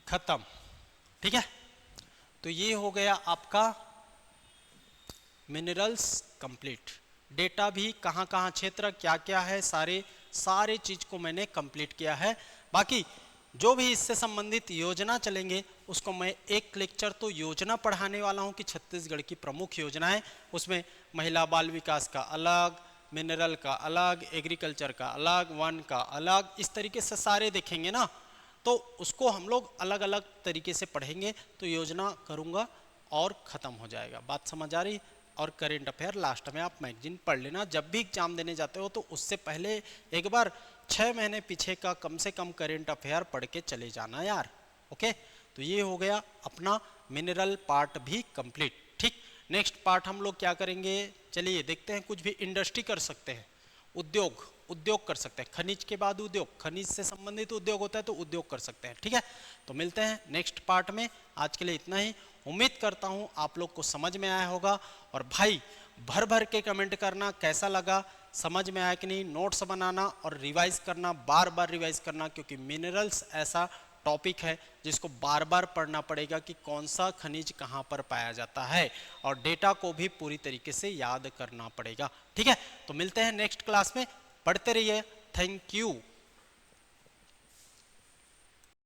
खत्म, ठीक है। तो ये हो गया आपका मिनरल्स कंप्लीट। डेटा भी कहाँ कहाँ क्षेत्र क्या क्या है, सारे चीज को मैंने कंप्लीट किया है। बाकी जो भी इससे संबंधित योजना चलेंगे उसको मैं एक लेक्चर तो योजना पढ़ाने वाला हूँ कि छत्तीसगढ़ की प्रमुख योजनाएं, उसमें महिला बाल विकास का अलग, मिनरल का अलग, एग्रीकल्चर का अलग, वन का अलग, इस तरीके से सारे देखेंगे ना, तो उसको हम लोग अलग अलग तरीके से पढ़ेंगे। तो योजना करूँगा और ख़त्म हो जाएगा, बात समझ आ रही। और करेंट अफेयर लास्ट में आप मैगजीन पढ़ लेना, जब भी एग्जाम देने जाते हो तो उससे पहले एक बार 6 महीने पीछे का कम से कम करेंट अफेयर पढ़ के चले जाना यार, ओके। तो ये हो गया अपना मिनरल पार्ट भी कंप्लीट, ठीक। नेक्स्ट पार्ट हम लोग क्या करेंगे, चलिए देखते हैं। कुछ भी इंडस्ट्री कर सकते हैं, उद्योग कर सकते हैं, खनिज के बाद उद्योग, खनिज से संबंधित उद्योग होता है तो उद्योग कर सकते हैं, ठीक है। तो मिलते हैं नेक्स्ट पार्ट में, आज के लिए इतना ही। उम्मीद करता हूँ आप लोग को समझ में आया होगा। और भाई भर भर के कमेंट करना कैसा लगा, समझ में आया कि नहीं, नोट्स बनाना और रिवाइज करना, बार बार रिवाइज करना, क्योंकि मिनरल्स ऐसा टॉपिक है जिसको बार बार पढ़ना पड़ेगा कि कौन सा खनिज कहाँ पर पाया जाता है, और डेटा को भी पूरी तरीके से याद करना पड़ेगा, ठीक है। तो मिलते हैं नेक्स्ट क्लास में, पढ़ते रहिए, थैंक यू।